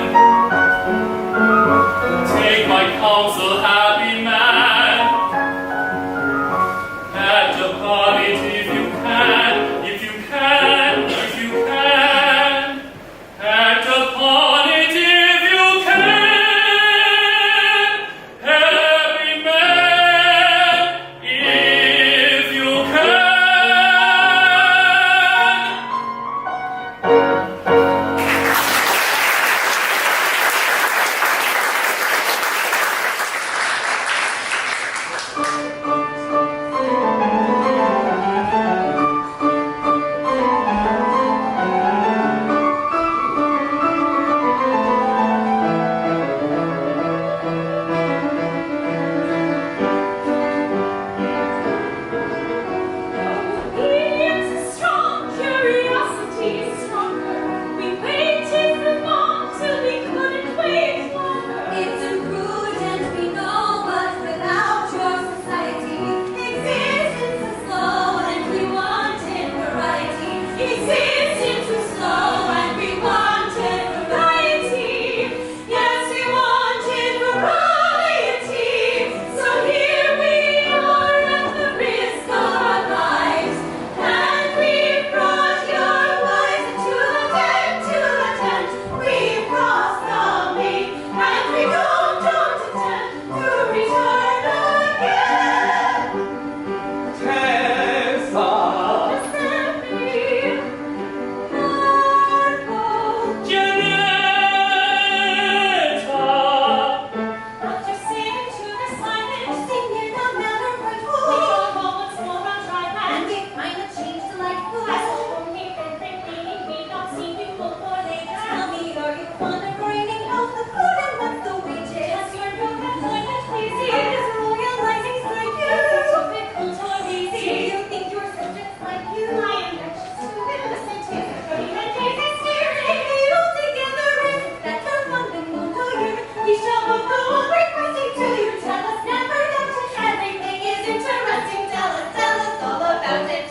jealous and tears, running and faces staring, they all together and that's our fun and Gondolier. We shall both go on requesting till you tell us never doubt it. Everything is interesting, tell us all about it.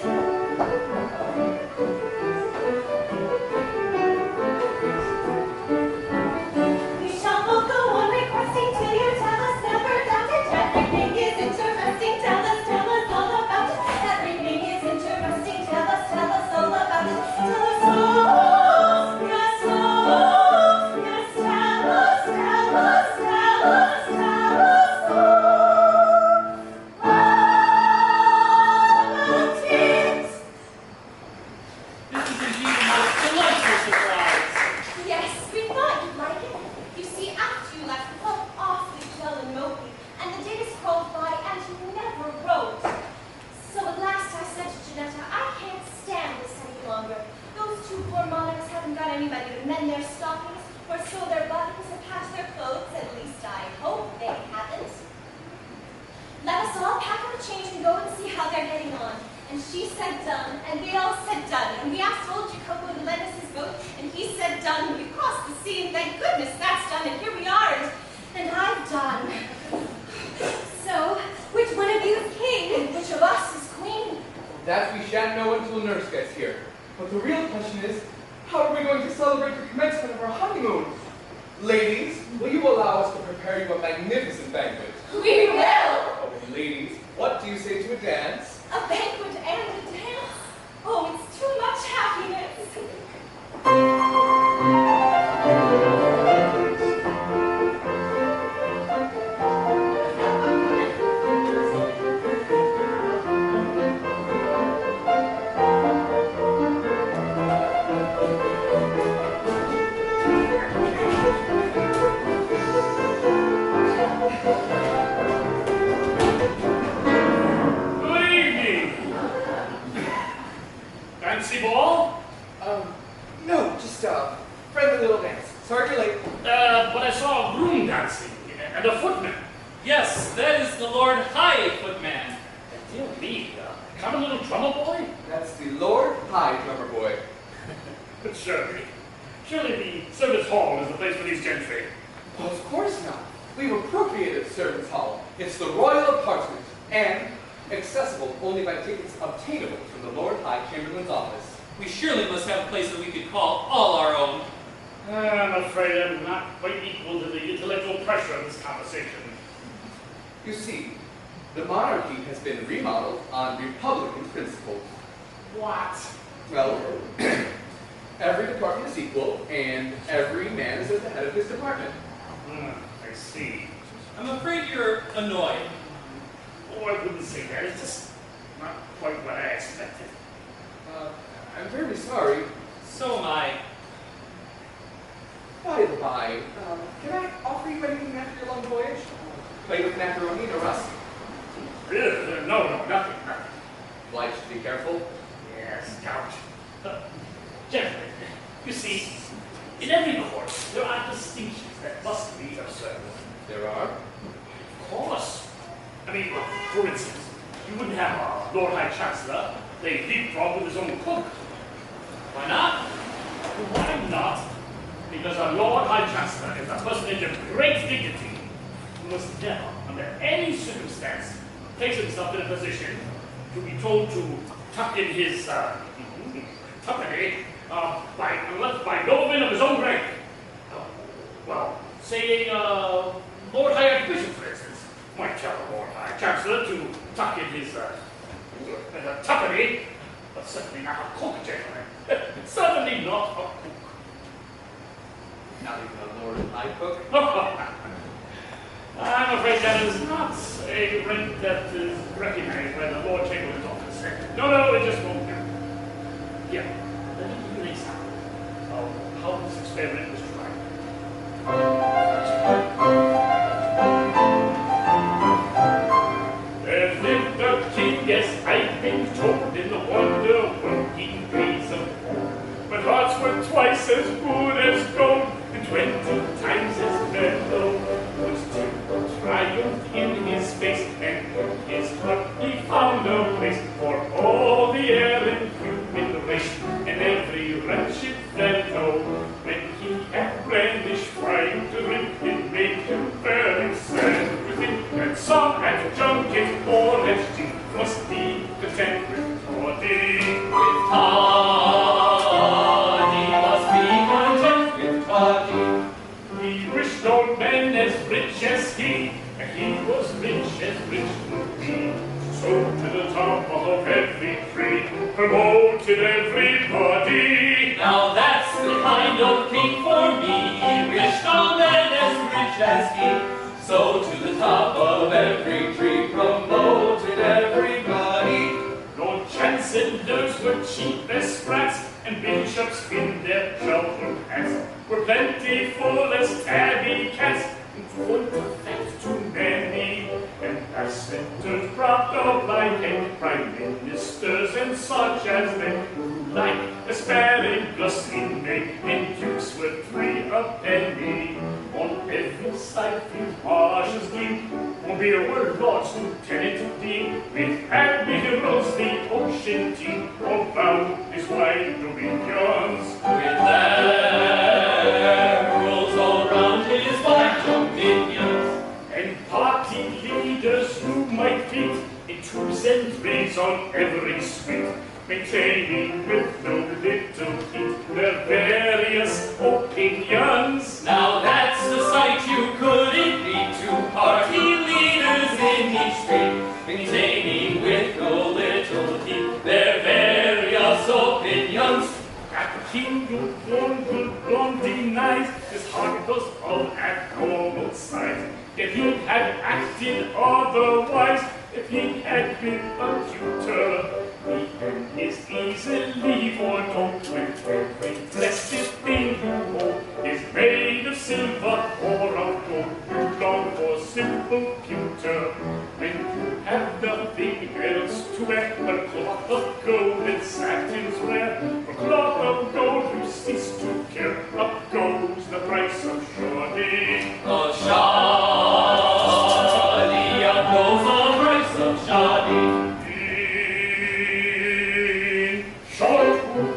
We shall both go on requesting till you tell us never doubt it. Everything is interesting, tell us all about it. Everything is interesting, tell us all about it. Tell us all, yes, all, yes, tell us all about it. This is indeed a most delightful surprise. Yes, we thought you'd like it. You see, after you left, we felt awfully dull and mopey, and the days crawled by, and you never wrote. So at last I said to Janetta, I can't stand this any longer. Those two poor monarchs haven't got anybody to mend their stockings, or sew their buttons, or patch their clothes. At least I hope they haven't. Let us all pack up a change and go and see how they're getting on. And she said done, and we all said done. And we asked old Jacopo to lend us his boat, and he said done. And we crossed the sea, and thank goodness that's done. And here we are, and I've done. So, which one of you is king, and which of us is queen? That we shan't know until nurse gets here. But the real question is, how are we going to celebrate the commencement of our honeymoon? Ladies, will you allow us to prepare you a magnificent banquet? We will! Oh, and ladies, what do you say to a dance? A banquet and a dance. Oh, it's too much happiness. Good evening. Fancy ball? No, just a friendly little dance. Sorry you're late. But I saw a groom dancing and a footman. Yes, that is the Lord High Footman. Dear me, come a little drummer boy? That's the Lord High Drummer Boy. But surely the service hall is the place for these gentry. Well, of course not. We've appropriated Servants' Hall. It's the royal apartment, and accessible only by tickets obtainable from the Lord High Chamberlain's office. We surely must have a place that we could call all our own. I'm afraid I'm not quite equal to the intellectual pressure of this conversation. You see, the monarchy has been remodeled on Republican principles. What? Well, every department is equal, and every man is at the head of his department. I see. I'm afraid you're annoyed. Oh, I wouldn't say that. It's just not quite what I expected. I'm very sorry. So am I. By the by, can I offer you anything after your long voyage? Play with macaroni and a rusk? No, nothing. Obliged to be careful. Yes, count. Gentlemen, you see, in every court there are distinctions that must be observed. There are. Of course. I mean, for instance, you wouldn't have a Lord High Chancellor play leapfrog with his own cook. Why not? Why not? Because a Lord High Chancellor is a personage of great dignity who must never, under any circumstance, place himself in a position to be told to tuck in his tuppeny unless by noblemen of his own rank. Well, say Lord High Archbishop, for instance, might tell the Lord High Chancellor to tuck in his tuppeny, but certainly not a cook, gentlemen. Certainly not a cook. Not even a Lord High Cook. I'm afraid that is not a rank that is recognized by the Lord Chamberlain's office. No, it just won't do. Yeah, let me give you an example of how this experiment was tried. There's lived a king, yes, I've been told, in the wonder-working days of old, when hearts were twice as good as gold, and 20 times as mellow. Was Temple triumphed in his face, and in his heart he found a place for all the errant human race, and everybody. Now that's the kind of king for me. He wished on men as rich as he. So to the top of every tree promoted everybody. Lord Chancellors were chief as sprats, and bishops in their chapel hats were plentiful as tabby cats, and full of thanks to many. Ambassadors propped up like and prime ministers and such as they like asparagus in May, and dukes were 3 a penny. On every side field marshals gleam, on beer were lords lieutenant dean, with admirals the ocean team, all bound his wide dominions. With admirals all round his wide dominions. And party leaders who might meet in 2s and 3s on every street, maintaining with no little heat their various opinions. Now that's the sight you couldn't beat. 2 party leaders in each street, maintaining with no little heat their various opinions. At the king of one denies his heart was of abnormal size. If he had acted otherwise, if he had been a tutor, the end is easily foretold when every blessed thing you hold is made of silver or of gold. You long for simple pewter when you have nothing else to wear but cloth of gold and satins rare. For cloth of gold you cease to care. Up goes the price of shoddy. Of shoddy, up goes the price of shoddy.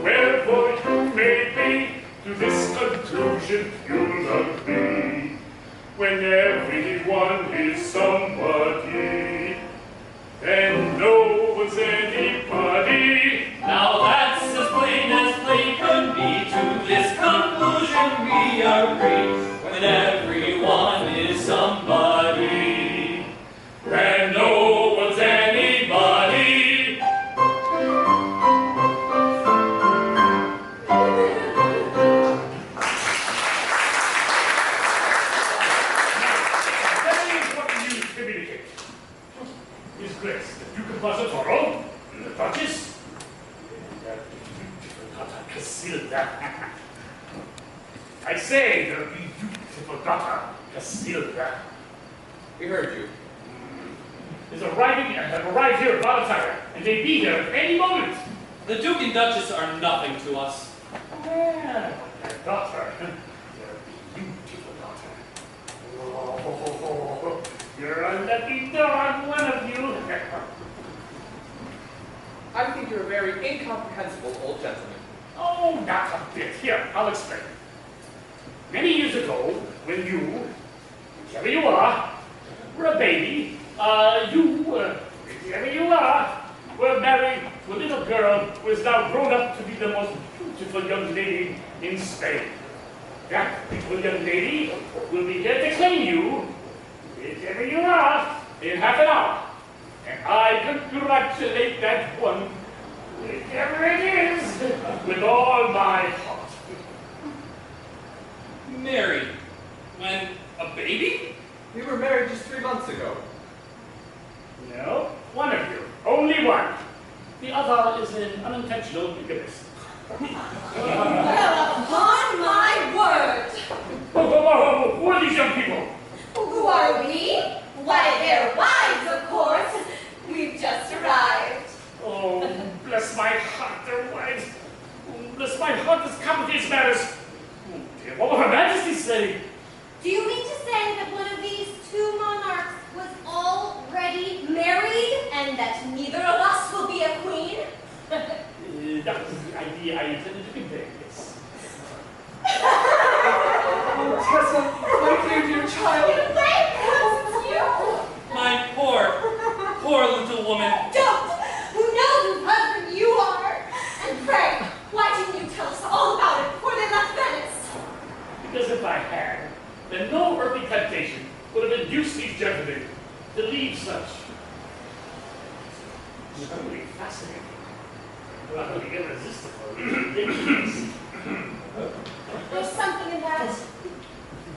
Wherever you may be, to this conclusion you'll agree. When everyone is somebody, and no one's anybody. Now that's as plain could be. To this conclusion we agree. When everyone is somebody, and no one's anybody. His Grace, the Duke of Mazzatoro, the Duchess, and beautiful daughter Casilda. I say, the beautiful daughter Casilda We heard you. is arriving and have arrived here about a time, and they be here at any moment. The Duke and Duchess are nothing to us. Well, their daughter, their beautiful daughter. Oh, you're a lucky dog, one of you. I think you're a very incomprehensible old gentleman. Oh, not a bit. Here, I'll explain. Many years ago, when you, whichever you are, were a baby, whichever you are, were married to a little girl who is now grown up to be the most beautiful young lady in Spain. That beautiful young lady will be here to claim you, whichever you are, in half an hour. And I congratulate that one, whichever it is, with all my heart. Married? When a baby? We were married just 3 months ago. No, one of you. Only one. The other is an unintentional bigamist. Well, upon my word. Whoa, who are these young people? Who are we? Why, they're wives, of course. We've just arrived. Oh, bless my heart, their wives. Bless my heart, this complicates matters. Oh, dear, what will Her Majesty say? Do you mean to say that one of these 2 monarchs was already married and that neither of us will be a queen? That was the idea I intended to convey, yes. Oh, Tessa, my dear, dear child. Thank you. My poor little woman. Don't! Who knows whose husband you are? And pray, why didn't you tell us all about it before they left Venice? Because if I had, then no earthly temptation would have induced these gentlemen to leave such truly fascinating, utterly irresistible ladies. There's something in that.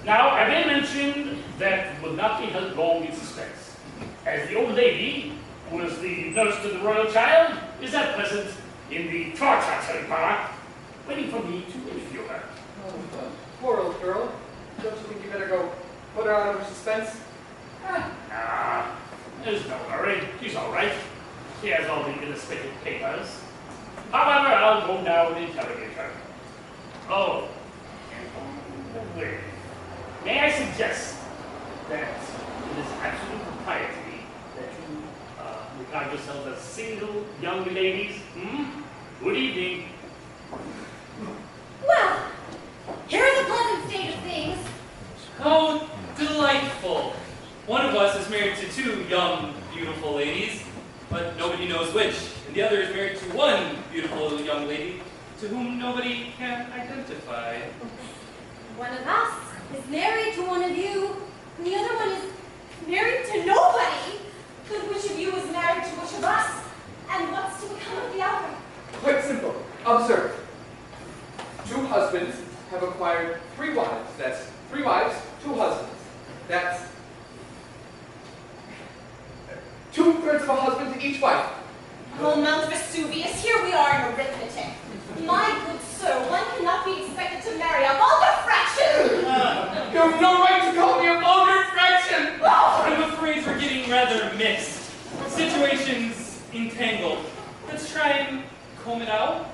Now, I may mention that will not be held long in suspense, as the old lady, who is the nurse to the royal child, is at present in the torture chamber, waiting for me to interview her. Oh, poor old girl. Don't you think you better go put her out of her suspense? There's no hurry. She's all right. She has all the illustrated papers. However, I'll go now and interrogate her. Oh, and by the way, may I suggest that it is absolute propriety that you regard yourselves as single young ladies? Good evening. Well, here's a pleasant state of things. How delightful. One of us is married to two young, beautiful ladies, but nobody knows which, and the other is married to one beautiful young lady to whom nobody can identify. One of us is married to one of you, and the other one is married to nobody. But which of you is married to which of us? And what's to become of the other? Quite simple. Observe. 2 husbands have acquired 3 wives. That's 3 wives, 2 husbands. That's 2/3 of a husband to each wife. Oh, Mount Vesuvius, here we are in arithmetic. My good sir, one cannot be expected to marry a vulgar fraction. You have no right to call me a vulgar fraction! I'm afraid we're getting rather mixed. Situations entangled. Let's try and comb it out.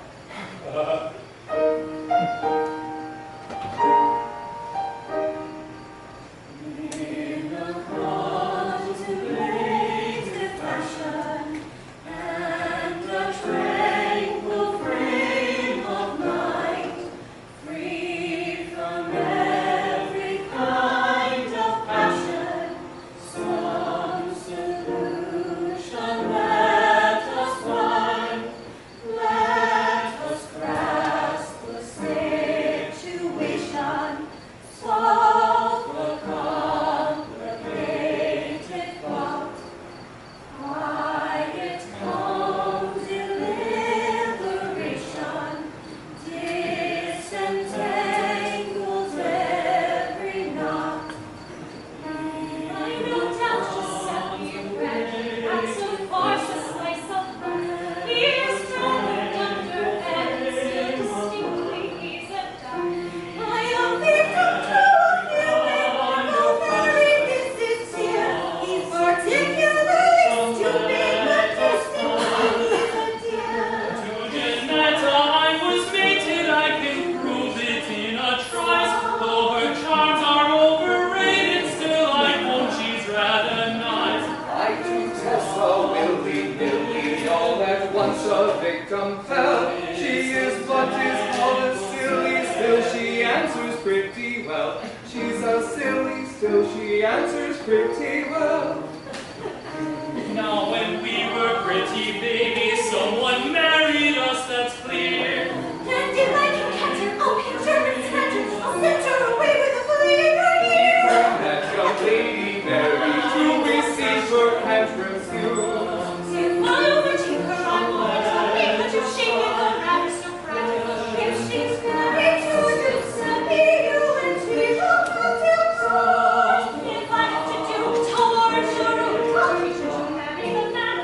If I have to do torture, I'll teach you to marry the man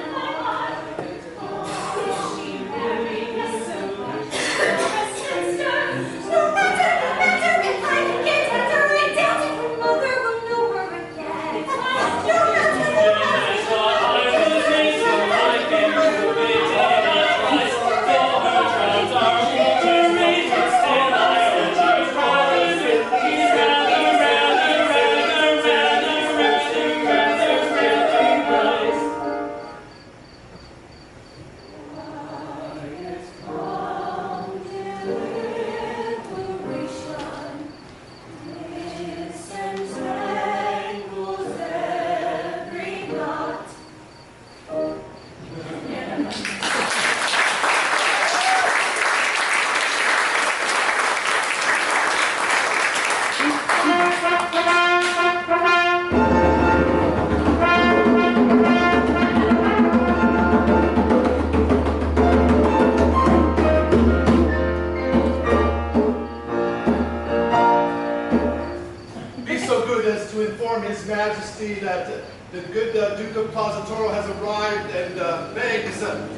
Majesty that the good Duke of Positoro has arrived and begs and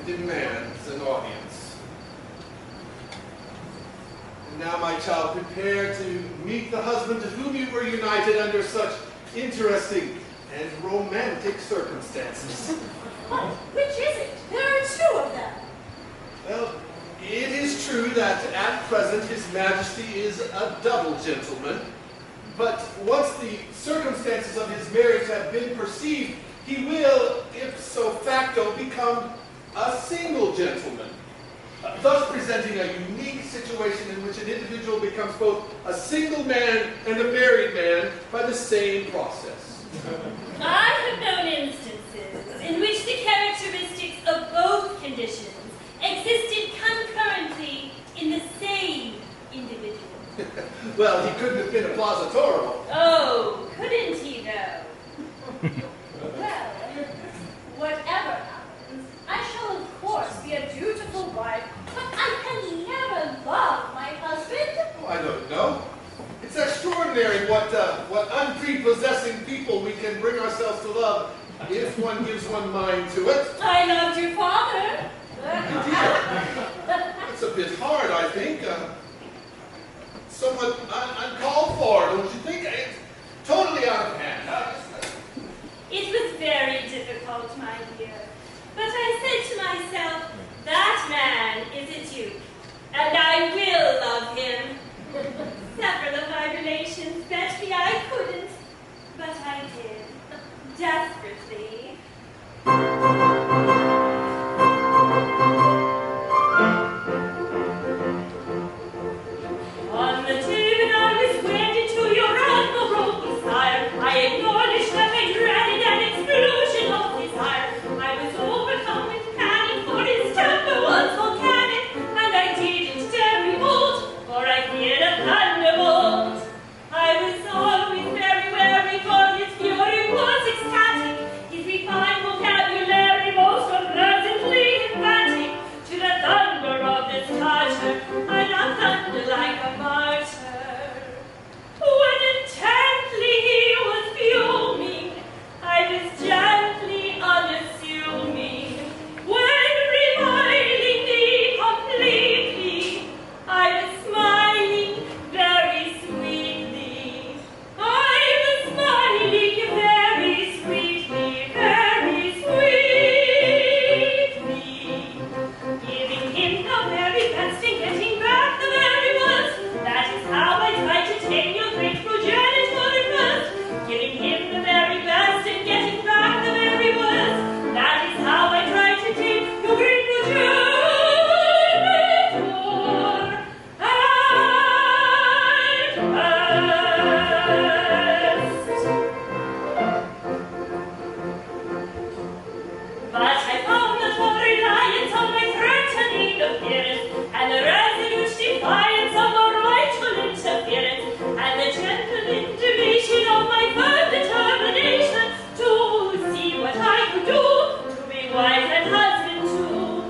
demands an audience. And now, my child, prepare to meet the husband to whom you were united under such interesting and romantic circumstances. What? Which is it? There are two of them. Well, it is true that at present His Majesty is a double gentleman, but once the circumstances of his marriage have been perceived, he will, ipso facto, become a single gentleman, thus presenting a unique situation in which an individual becomes both a single man and a married man by the same process. I have known instances in which the characteristics of both conditions existed concurrently in the same individual. Well, he couldn't have been a Plaza Toro. Oh, couldn't he though? Well, whatever happens, I shall of course be a dutiful wife, but I can never love my husband. Oh, I don't know. It's extraordinary what unprepossessing people we can bring ourselves to love if one gives one mind to it. I loved your father. It's a bit hard, I think. Somewhat uncalled for, don't you think? It's totally out of hand. It was very difficult, my dear. But I said to myself, that man is a duke, and I will love him. Several of my relations bet me I couldn't, but I did, desperately. On the day when I was wedded to your admirable sire, I acknowledged that I dreaded an explosion of desire. I was overcome with panic, for his temper was volcanic, and I didn't dare revolt, for I feared a thunderbolt. I was always very wary, for his fury was ecstatic, his refined vocabulary most unpleasantly emphatic. To the thunder of this tartar, I not thunder like a martyr. When intently he was fuming, I was gently unassuming. When reviling me completely, I was smiling very sweetly. I was smiling very sweetly, very sweetly. Giving him the very best and getting back the very worst. That is how I try to tame your great progenitor first. Giving him the very best and getting back the very worst. That is how I try to tame your great progenitor at best. But I found the total reliance on my threatening appearance, and the resolute defiance of a rightful interference, and the gentle intimation of my firm determination to see what I could do, to be wife and husband too,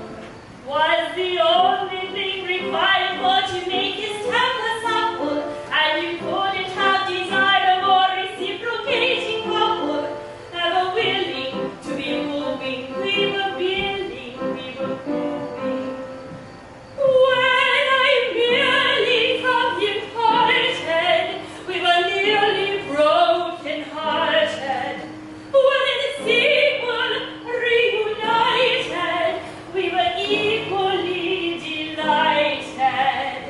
was the only thing required for to make his temper supple, and you couldn't have desired a more reciprocating couple, ever willing to be moving. We were willing, we were moving. When I merely from him parted, we were nearly broken-hearted. When in the sequel reunited, we were equally delighted.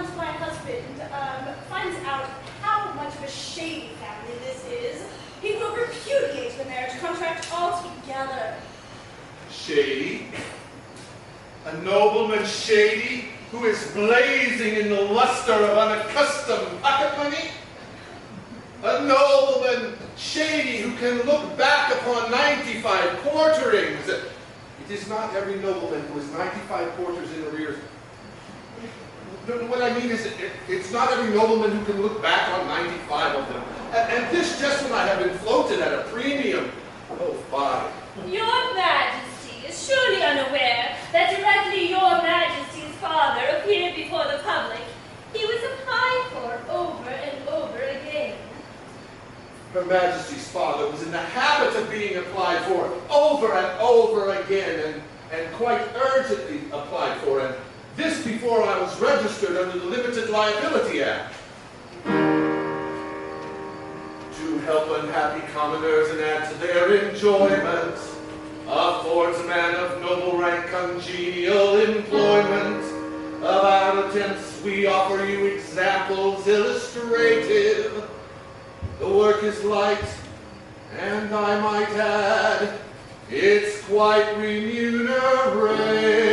once my husband finds out how much of a shady family this is, he will repudiate the marriage contract altogether. Shady? A nobleman shady who is blazing in the luster of unaccustomed pocket money? A nobleman shady who can look back upon 95 quarterings. It is not every nobleman who is 95 quarters in arrears. What I mean is, it's not every nobleman who can look back on 95 of them. And this just when I have been floated at a premium. Oh, fine. Your Majesty is surely unaware that directly your Majesty's father appeared before the public, he was applied for over and over again. Her Majesty's father was in the habit of being applied for over and over again, and quite urgently applied for, and this before I was registered under the Limited Liability Act. To help unhappy commoners and add to their enjoyment, affords a man of noble rank congenial employment. Of our attempts we offer you examples illustrative. The work is light, and I might add, it's quite remunerative.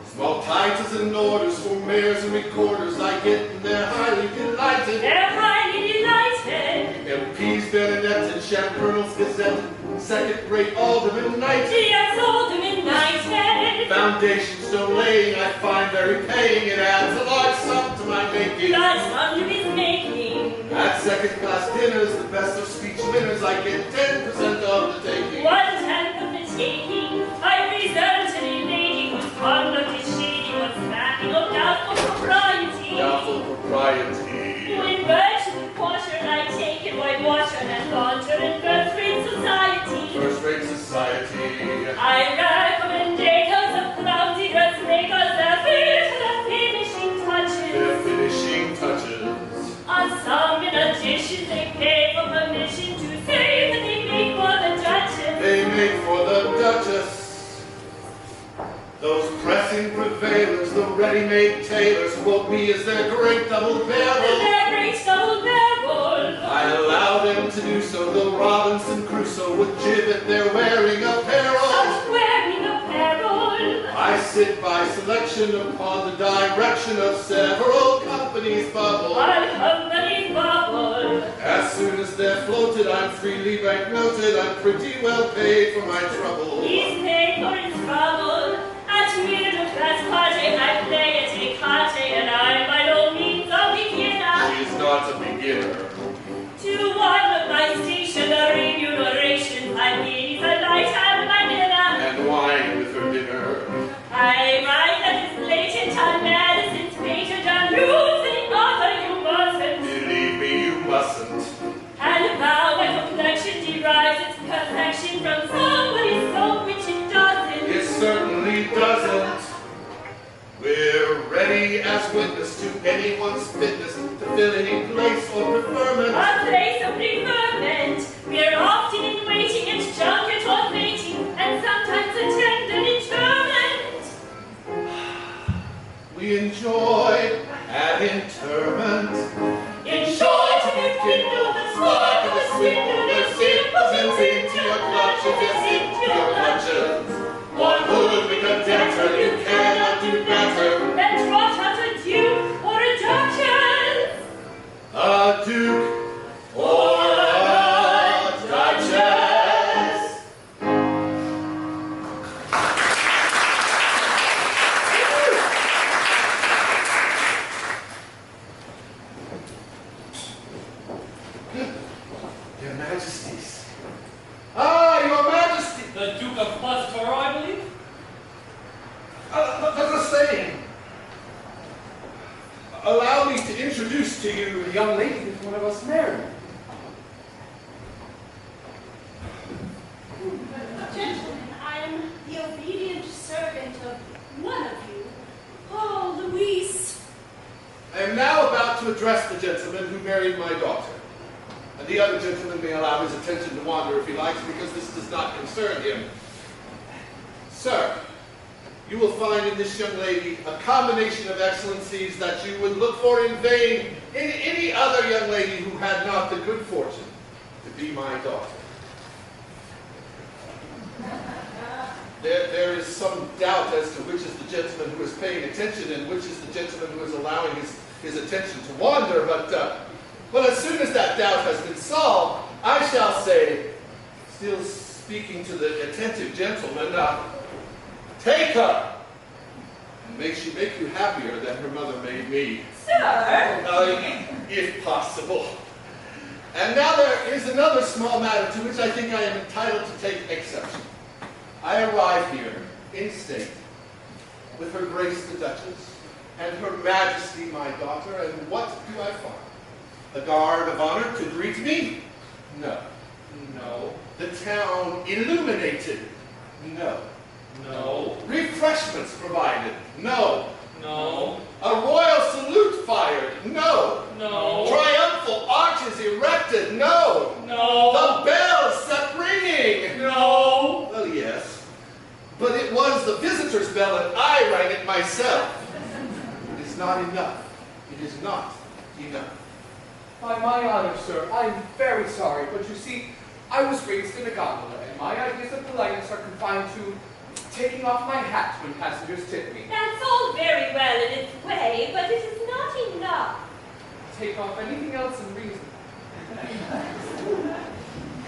Small titles and orders for mayors and recorders I get, and they're highly delighted. They're highly delighted. MPs, baronets, and Champernal's Gazette, second-rate aldermen knighted. Yes, aldermen knighted. Foundation stone laying I find very paying. It adds a large sum to my making. Large sum to his making. At second-class dinners, the best of speech winners, I get 10% of the taking. 1/10 of the taking. I present to the lady whose conduct is shady, what's smacking of doubtful propriety. Doubtful propriety. When virtue and quarter I take in white water and launcher in first-rate society. First-rate society. I recommendators of clumsy dressmakers, their finishing touches. Their finishing touches. On some, in addition, they pay for permission to say that they make for the Duchess. They make for the Duchess. Those pressing prevailers, the ready-made tailors, quote me as their great double barrel. Their great double barrel. I allow them to do so, though Robinson Crusoe would gibbet their wearing apparel. Of wearing apparel. I sit by selection upon the direction of several companies' bubble. Our company's bubble. As soon as they're floated, I'm freely banknoted. I'm pretty well paid for my trouble. He's paid for his trouble. At middle class party, I play at écarté, and I'm by no means a beginner. She's not a beginner. To one of my stationary remunerations, I mean a light and my dinner. And wine with her dinner. I write that it's latent on medicine's patent and lose the author you mustn't. Believe me, you mustn't. And now my complexion derives its perfection from somebody's soap, which it doesn't. It certainly doesn't. We're ready as witness to anyone's fitness to fill any place or preferment. A place of preferment. We're often in waiting at junket or mating, and sometimes attend an interment. We enjoy an interment. Enjoy to rekindle the spark of a swindler's dimples into your clutches, into your clutches. What would be the debtor? You cannot do better. Then trot out a duke or a duchess. A duke or a duchess. Your Majesties. Ah, Your Majesty. The Duke of Buster, I believe? The same. Allow me to introduce to you The young lady is one of us married. Gentlemen, I am the obedient servant of one of you, oh, Louise. I am now about to address the gentleman who married my daughter. And the other gentleman may allow his attention to wander if he likes, because this does not concern him. Sir, you will find in this young lady a combination of excellencies that you would look for in vain in any other young lady who had not the good fortune to be my daughter. There is some doubt as to which is the gentleman who is paying attention and which is the gentleman who is allowing his attention to wander, but well, as soon as that doubt has been solved, I shall say, still speaking to the attentive gentleman, take her, and make you happier than her mother made me. Sir! If possible. And now there is another small matter to which I think I am entitled to take exception. I arrive here in state with her Grace the Duchess and her Majesty my daughter, and what do I find? A guard of honor to greet me? No. No. The town illuminated? No. No. Refreshments provided? No. No. A royal salute fired? No. No. Triumphal arches erected? No. No. The bells set ringing? No. Well, yes. But it was the visitor's bell and I rang it myself. It is not enough. It is not enough. By my honor, sir, I'm very sorry, but you see, I was raised in a gondola, and my ideas of politeness are confined to taking off my hat when passengers tip me. That's all very well in its way, but it is not enough. Take off anything else in reason.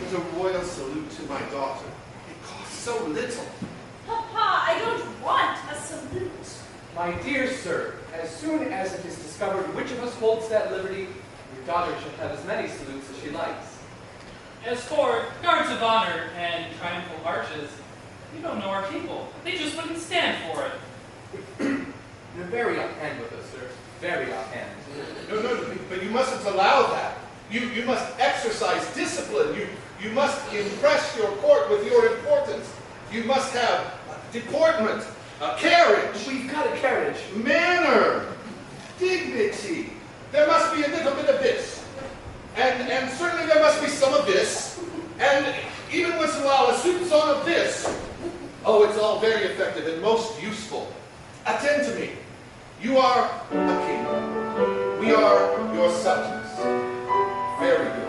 It's a royal salute to my daughter. It costs so little. Papa, I don't want a salute. My dear sir, as soon as it is discovered which of us holds that liberty, your daughter shall have as many salutes as she likes. As for guards of honor and triumphal arches, you don't know our people. They just wouldn't stand for it. You're very offhand with us, sir. Very offhand. No, but you mustn't allow that. You must exercise discipline. You must impress your court with your importance. You must have deportment, carriage. We've got a carriage. Manner, dignity. There must be a little bit of this. And certainly there must be some of this. And even once in a while, a soupçon of this. Oh, it's all very effective and most useful. Attend to me. You are a king. We are your subjects. Very good.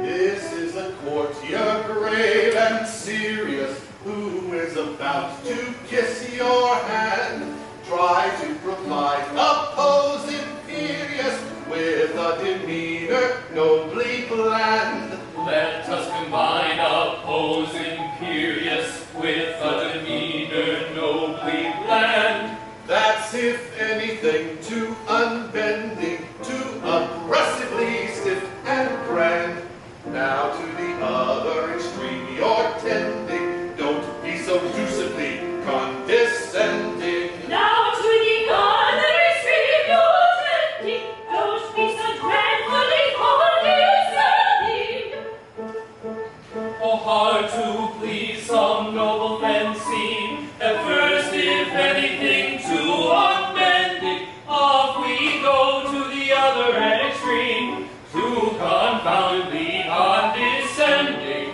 This is a courtier grave and serious who is about to kiss your hand. Try to provide a pose imperious with a demeanor nobly bland. Let us combine a pose imperious with a demeanor nobly bland. That's if anything too unbending, too aggressively stiff and grand. Now to the other extreme you're tending, don't be so deucedly condescending. Now to the other extreme you're tending, don't be so dreadfully condescending. Oh, hard to please some noblemen seem, at first if anything too unbending, off we go to the other extreme, too confoundedly condescending.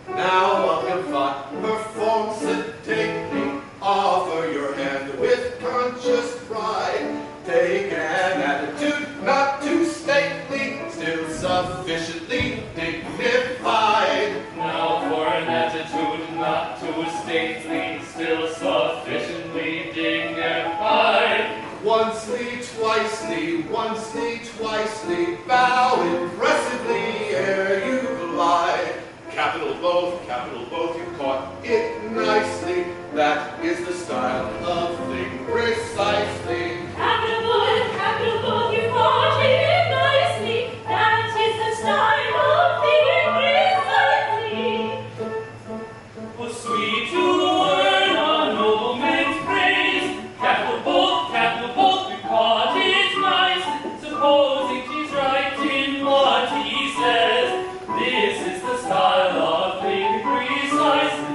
Now while Gavotte performs sedately, offer your hand with conscious pride. Take an attitude not too stately, still sufficiently dignified. Now for an attitude not too stately, still sufficiently dignified. Oncely, twicely, bow impressively ere you glide. Capital both, you caught it nicely. That is the style of thing precisely. Capital both, you caught it nicely. That is the style of thing precisely. Oh, sweet to learn a nobleman's praise. Capital both, we caught it nicely. Supposing he's right in what he says, this is the style of thing precisely.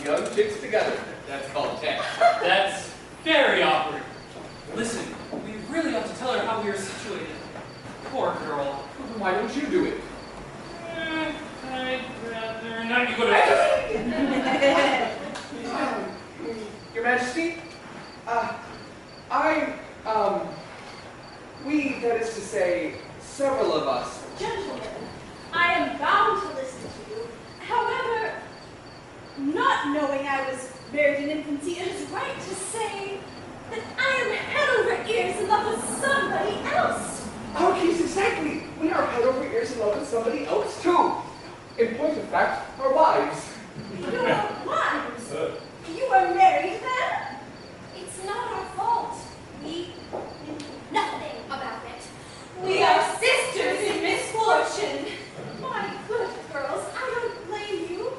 young chicks together. That's called text. That's very awkward. Listen, we really ought to tell her how we are situated. Poor girl. Why don't you do it? I'd rather not. You go to... Your Majesty, we, that is to say, several of us. Gentlemen, I am bound to listen to you. However, not knowing I was married in infancy, it is right to say that I am head over ears in love with somebody else. Our case exactly. We are head over ears in love with somebody else too. In point of fact, our wives. Your wives? You are married then? It's not our fault. We knew nothing about it. We are sisters in misfortune. My good girls, I don't blame you.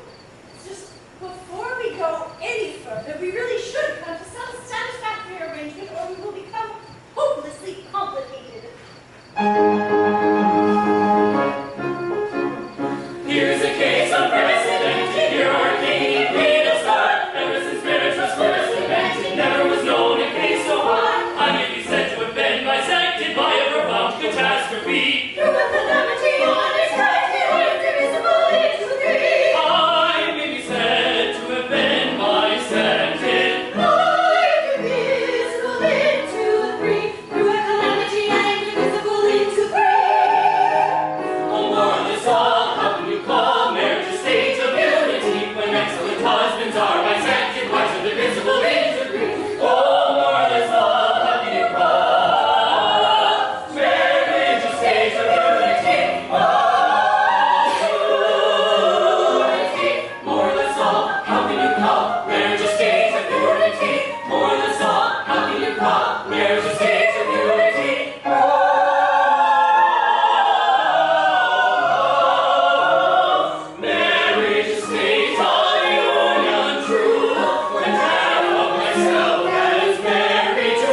It's just before we go any further, we really should come to some satisfactory arrangement or we will become hopelessly complicated. Here's a case unprecedented. Here are king and queen of start. Ever since marriage was first invented, never was known a case so high. I may be said to have been bisected by a profound catastrophe. Through a calamity unexpected, indivisible into three. I may be said to have been bisected. Indivisible into three. Through a calamity indivisible into three. Oh, more or less all, how can you call marriage a state of unity when excellent husbands are bisected? Why should the visible disagree? Oh, more or less all, how can you call marriage a state of unity? Unity. More or less all, how can you call marriage a state of unity? More or less all, how can you call marriage a state of unity? Marriage is state of union true, and that of myself that is married to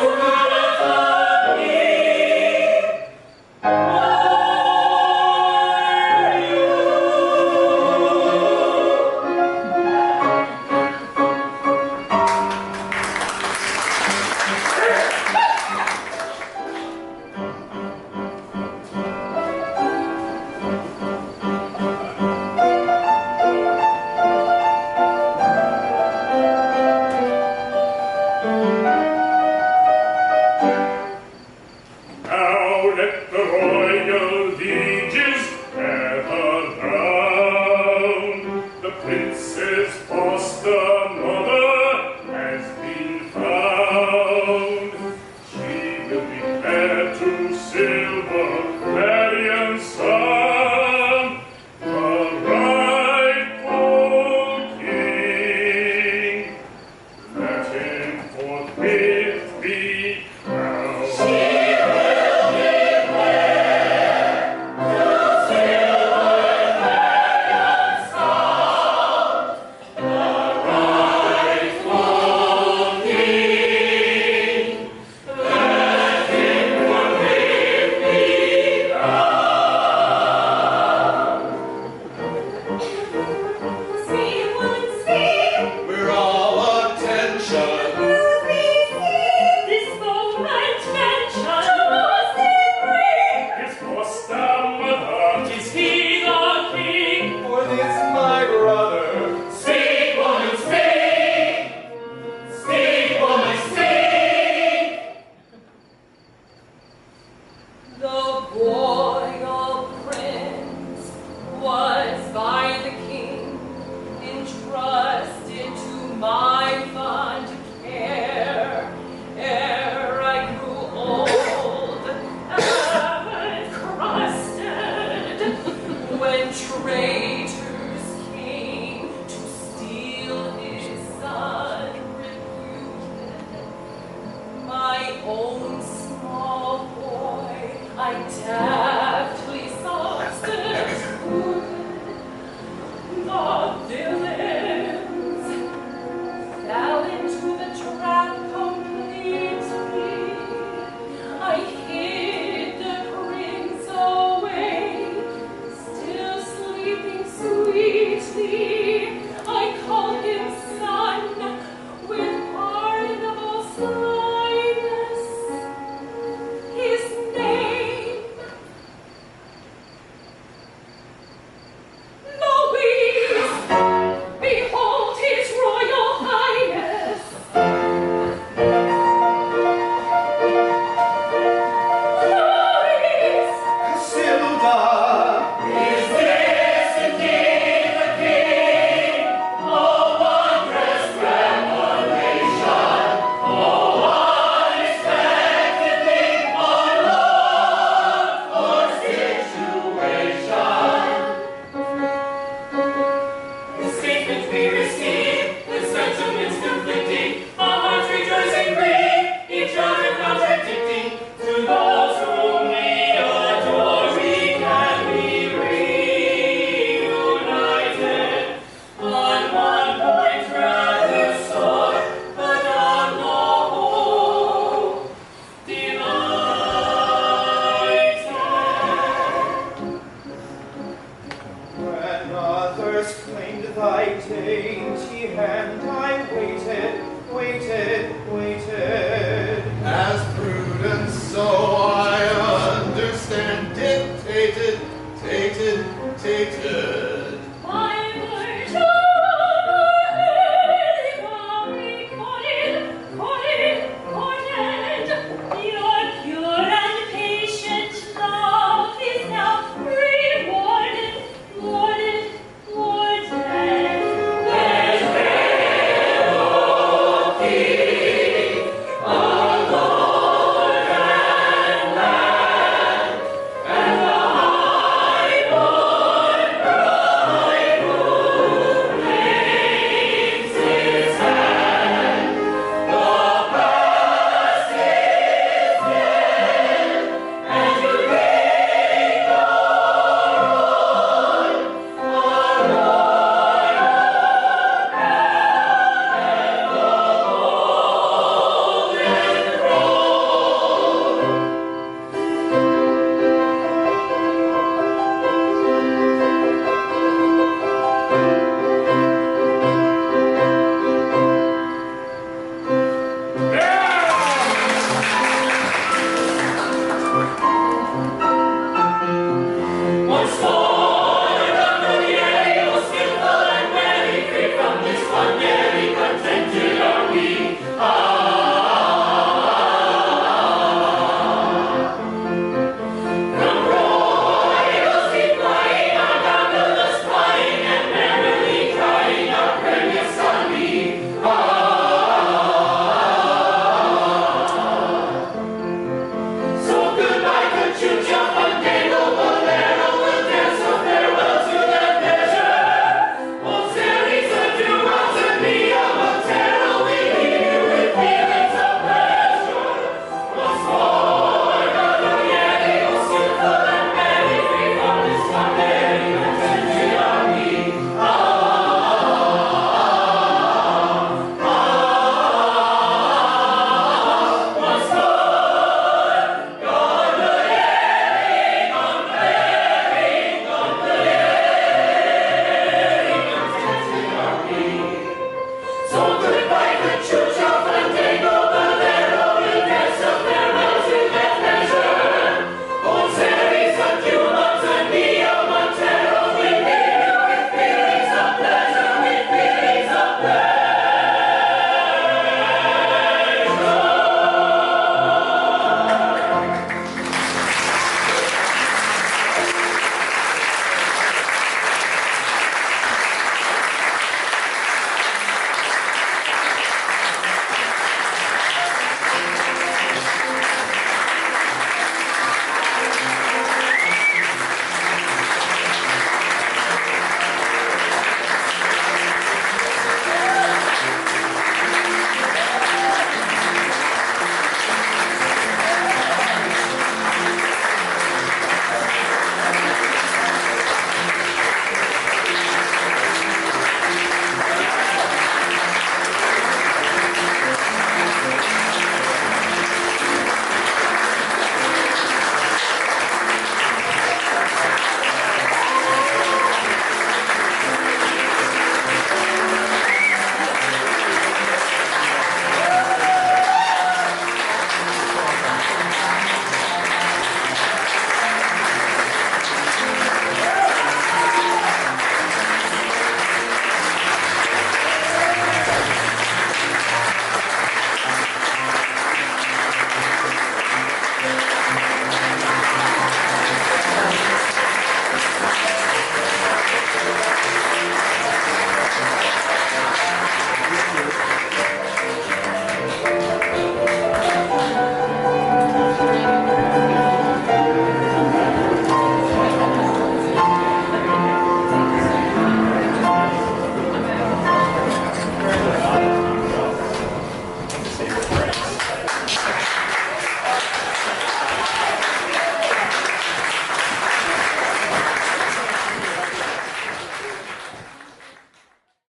Now let the royal lieges gather round. The prince's foster mother has been found. She will be heir to silver clarion sun, the rightful king. Let him forthwith be crowned. We're all attention. This moment mention His foster mother, Is he the king? For this my brother. Speak, woman, speak! Speak, woman, speak! The royal prince was by the king entrusted to my fond care. Ere I grew old and crusted, when traitors came to steal his son, reputed my own small boy, I deftly substituted. The villains fell into the trap completely. I hid the prince away, still sleeping tainted, tainted, tainted.